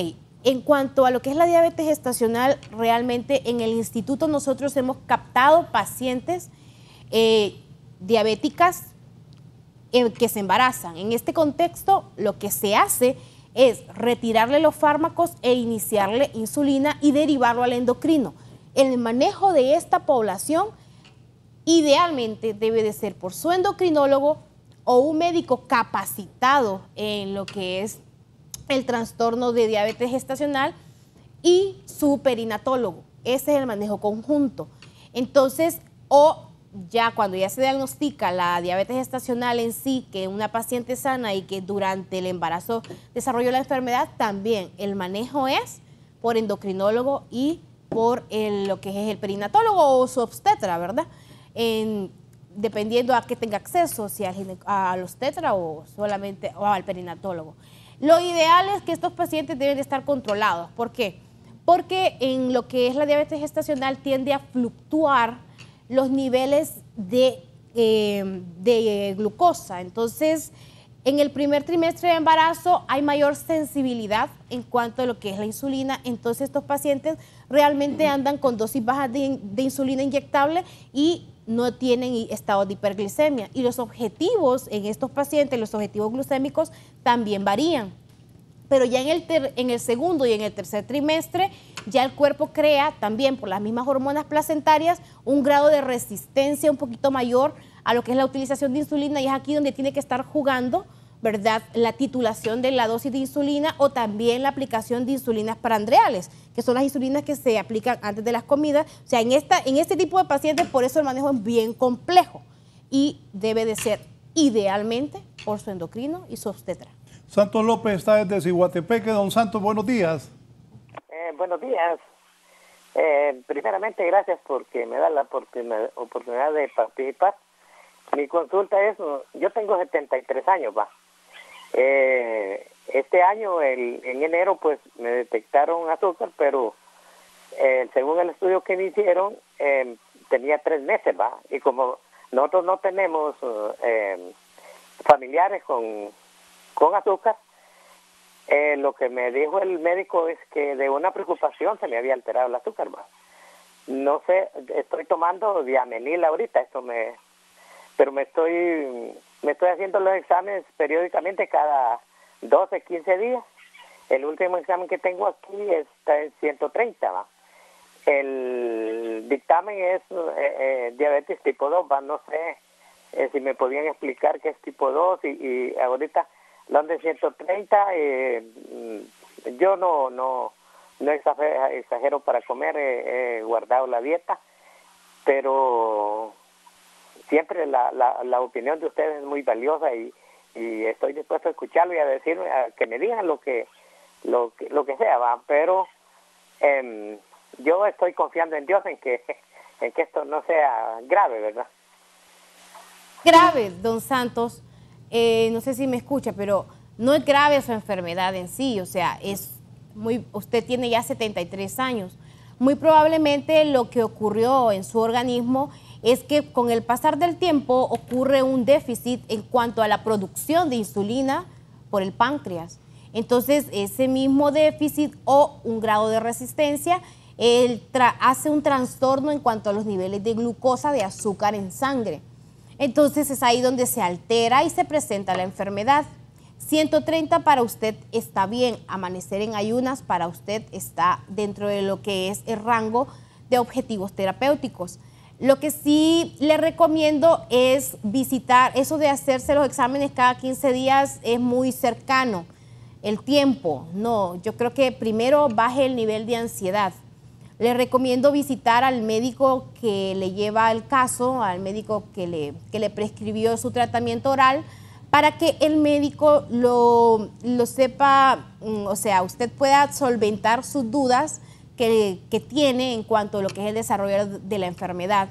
en cuanto a lo que es la diabetes gestacional, realmente en el instituto nosotros hemos captado pacientes diabéticas que se embarazan. En este contexto, lo que se hace es retirarle los fármacos e iniciarle insulina y derivarlo al endocrino. El manejo de esta población idealmente debe de ser por su endocrinólogo o un médico capacitado en lo que es el trastorno de diabetes gestacional y su perinatólogo. Ese es el manejo conjunto. Entonces, o ya cuando ya se diagnostica la diabetes gestacional en sí, que una paciente sana y que durante el embarazo desarrolló la enfermedad, también el manejo es por endocrinólogo y por lo que es el perinatólogo o su obstetra, ¿verdad? Dependiendo a qué tenga acceso, si al obstetra o solamente o al perinatólogo. Lo ideal es que estos pacientes deben de estar controlados. ¿Por qué? Porque en lo que es la diabetes gestacional tiende a fluctuar los niveles de glucosa. Entonces, en el primer trimestre de embarazo hay mayor sensibilidad en cuanto a lo que es la insulina. Entonces, estos pacientes realmente andan con dosis bajas de insulina inyectable y no tienen estado de hiperglicemia. Y los objetivos en estos pacientes, los objetivos glucémicos, también varían. Pero ya en el segundo y en el tercer trimestre, ya el cuerpo crea también por las mismas hormonas placentarias un grado de resistencia un poquito mayor a lo que es la utilización de insulina, y es aquí donde tiene que estar jugando, ¿verdad?, la titulación de la dosis de insulina o también la aplicación de insulinas parandreales, que son las insulinas que se aplican antes de las comidas. O sea, en este tipo de pacientes, por eso el manejo es bien complejo y debe de ser idealmente por su endocrino y su obstetra. Santos López está desde Ciguatepeque. Don Santos, buenos días. Buenos días. Primeramente, gracias porque me da la oportunidad de participar. Mi consulta es, yo tengo 73 años, va. Este año, en enero, pues me detectaron azúcar, pero según el estudio que me hicieron, tenía 3 meses, va. Y como nosotros no tenemos familiares con azúcar, lo que me dijo el médico es que de una preocupación se me había alterado el azúcar, va. No sé, estoy tomando Diamenil ahorita, pero me estoy haciendo los exámenes periódicamente cada 12, 15 días. El último examen que tengo aquí está en 130, ¿va? El dictamen es diabetes tipo 2, ¿va? No sé si me podían explicar qué es tipo 2 y ahorita la onda de 130, yo no exagero para comer, he guardado la dieta, pero siempre la opinión de ustedes es muy valiosa y estoy dispuesto a escucharlo y a decirme, a que me digan lo que sea, ¿va? Pero yo estoy confiando en Dios en que esto no sea grave, ¿verdad? Grave, don Santos, no sé si me escucha, pero no es grave su enfermedad en sí, o sea, usted tiene ya 73 años. Muy probablemente lo que ocurrió en su organismo es que con el pasar del tiempo ocurre un déficit en cuanto a la producción de insulina por el páncreas. Entonces, ese mismo déficit o un grado de resistencia hace un trastorno en cuanto a los niveles de glucosa, de azúcar en sangre. Entonces, es ahí donde se altera y se presenta la enfermedad. 130 para usted está bien, amanecer en ayunas para usted está dentro de lo que es el rango de objetivos terapéuticos. Lo que sí le recomiendo es visitar, eso de hacerse los exámenes cada 15 días es muy cercano. El tiempo, no, yo creo que primero baje el nivel de ansiedad. Le recomiendo visitar al médico que le lleva el caso, al médico que le prescribió su tratamiento oral, para que el médico lo sepa, o sea, usted pueda solventar sus dudas que tiene en cuanto a lo que es el desarrollo de la enfermedad.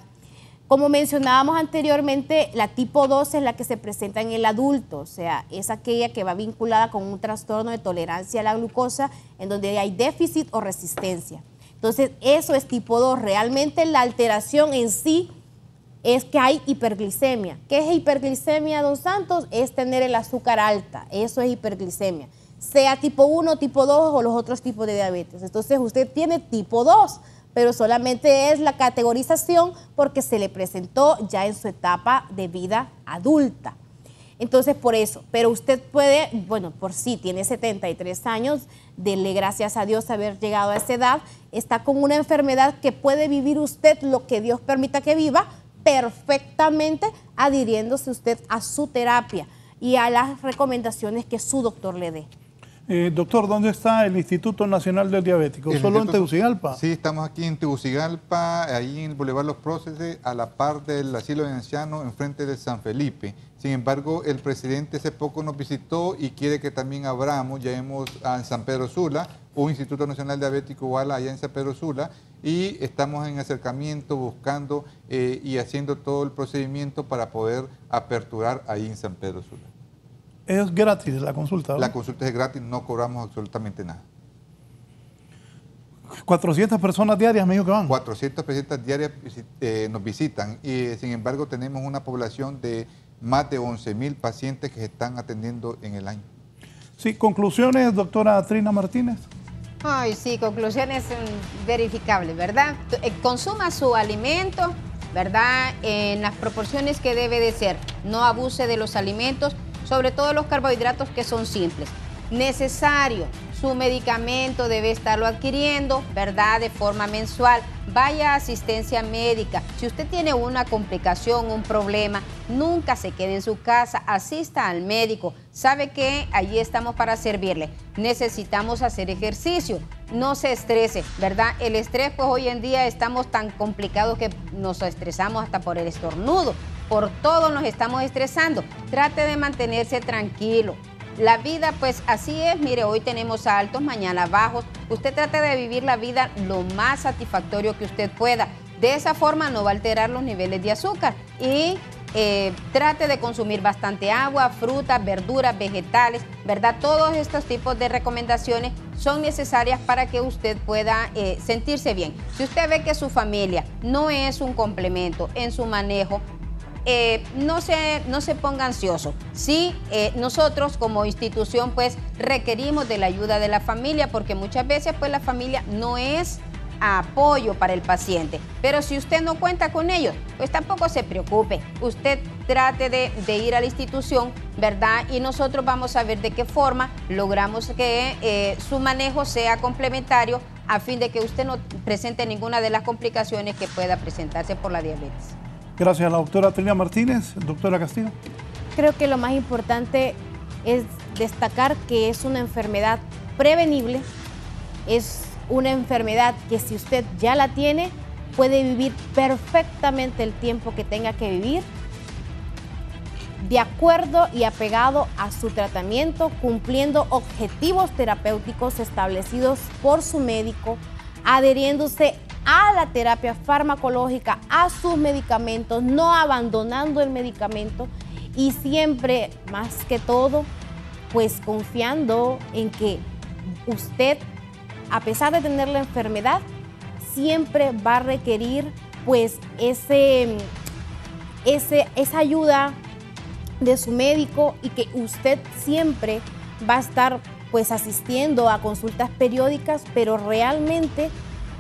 Como mencionábamos anteriormente, la tipo 2 es la que se presenta en el adulto, o sea, es aquella que va vinculada con un trastorno de tolerancia a la glucosa, en donde hay déficit o resistencia. Entonces, eso es tipo 2. Realmente la alteración en sí es que hay hiperglicemia. ¿Qué es hiperglicemia, don Santos? Es tener el azúcar alta, eso es hiperglicemia. Sea tipo 1, tipo 2 o los otros tipos de diabetes. Entonces, usted tiene tipo 2, pero solamente es la categorización porque se le presentó ya en su etapa de vida adulta. Entonces, por eso, pero usted puede, bueno, por sí, tiene 73 años, dele gracias a Dios haber llegado a esa edad, está con una enfermedad que puede vivir usted lo que Dios permita que viva, perfectamente adhiriéndose usted a su terapia y a las recomendaciones que su doctor le dé. Doctor, ¿dónde está el Instituto Nacional del Diabético? ¿Solo en Tegucigalpa? Sí, estamos aquí en Tegucigalpa, ahí en el Boulevard Los Próceres, a la par del asilo de ancianos, enfrente de San Felipe. Sin embargo, el presidente hace poco nos visitó y quiere que también abramos, ya hemos en San Pedro Sula, un Instituto Nacional Diabético igual allá en San Pedro Sula, y estamos en acercamiento, buscando y haciendo todo el procedimiento para poder aperturar ahí en San Pedro Sula. Es gratis la consulta, ¿verdad? La consulta es gratis, no cobramos absolutamente nada. 400 personas diarias me dijo que van. 400 personas diarias nos visitan y sin embargo tenemos una población de más de 11.000 pacientes que se están atendiendo en el año. Sí, conclusiones, doctora Trina Martínez. Ay, sí, conclusiones verificables, ¿verdad? Consuma su alimento, ¿verdad? En las proporciones que debe de ser. No abuse de los alimentos, sobre todo los carbohidratos que son simples. Necesario, su medicamento debe estarlo adquiriendo, ¿verdad? De forma mensual. Vaya a asistencia médica. Si usted tiene una complicación, un problema, nunca se quede en su casa, asista al médico. Sabe que allí estamos para servirle. Necesitamos hacer ejercicio, no se estrese, ¿verdad? El estrés, pues hoy en día estamos tan complicados que nos estresamos hasta por el estornudo. Por todo nos estamos estresando. Trate de mantenerse tranquilo. La vida, pues así es. Mire, hoy tenemos altos, mañana bajos. Usted trate de vivir la vida lo más satisfactorio que usted pueda. De esa forma no va a alterar los niveles de azúcar. Y trate de consumir bastante agua, frutas, verduras, vegetales, ¿verdad? Todos estos tipos de recomendaciones son necesarias para que usted pueda sentirse bien. Si usted ve que su familia no es un complemento en su manejo, no se ponga ansioso. Sí, nosotros como institución pues requerimos de la ayuda de la familia porque muchas veces pues la familia no es apoyo para el paciente. Pero si usted no cuenta con ellos, pues tampoco se preocupe. Usted trate de ir a la institución, ¿verdad? Y nosotros vamos a ver de qué forma logramos que su manejo sea complementario a fin de que usted no presente ninguna de las complicaciones que pueda presentarse por la diabetes. Gracias a la doctora Trina Martínez. Doctora Castillo. Creo que lo más importante es destacar que es una enfermedad prevenible, es una enfermedad que si usted ya la tiene, puede vivir perfectamente el tiempo que tenga que vivir, de acuerdo y apegado a su tratamiento, cumpliendo objetivos terapéuticos establecidos por su médico, adheriéndose a la terapia farmacológica, a sus medicamentos, no abandonando el medicamento y siempre, más que todo, pues confiando en que usted, a pesar de tener la enfermedad, siempre va a requerir pues esa ayuda de su médico y que usted siempre va a estar pues asistiendo a consultas periódicas, pero realmente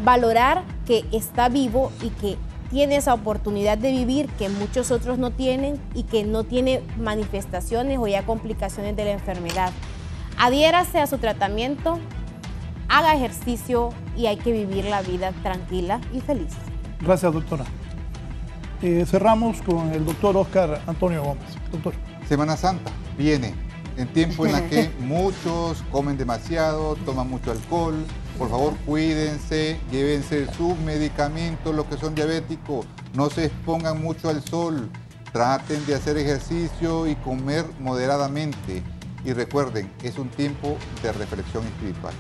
valorar que está vivo y que tiene esa oportunidad de vivir que muchos otros no tienen y que no tiene manifestaciones o ya complicaciones de la enfermedad. Adhiérase a su tratamiento, haga ejercicio y hay que vivir la vida tranquila y feliz. Gracias, doctora. Cerramos con el doctor Óscar Antonio Gómez. Doctor. Semana Santa viene en tiempo en la que muchos comen demasiado, toman mucho alcohol. Por favor, cuídense, llévense sus medicamentos, los que son diabéticos, no se expongan mucho al sol, traten de hacer ejercicio y comer moderadamente. Y recuerden, es un tiempo de reflexión espiritual.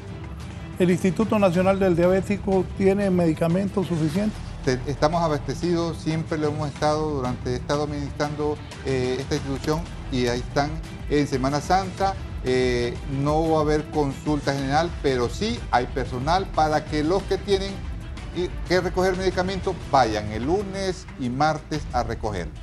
¿El Instituto Nacional del Diabético tiene medicamentos suficientes? estamos abastecidos, siempre lo hemos estado, he estado administrando esta institución y ahí están en Semana Santa. No va a haber consulta general, pero sí hay personal para que los que tienen que recoger medicamentos vayan el lunes y martes a recogerlos.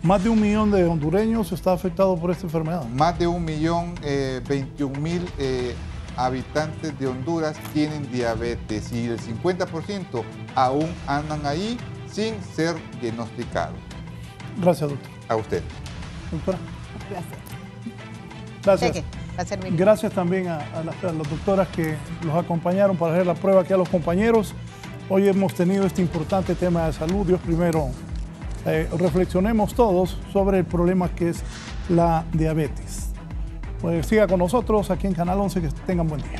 Más de 1 millón de hondureños está afectado por esta enfermedad. Más de 1.021.000 habitantes de Honduras tienen diabetes y el 50% aún andan ahí sin ser diagnosticados. Gracias, doctor. A usted. Doctora. Gracias. Gracias. Gracias también a las doctoras que los acompañaron para hacer la prueba aquí a los compañeros. Hoy hemos tenido este importante tema de salud. Dios primero, reflexionemos todos sobre el problema que es la diabetes. Pues siga con nosotros aquí en Canal 11, que tengan buen día.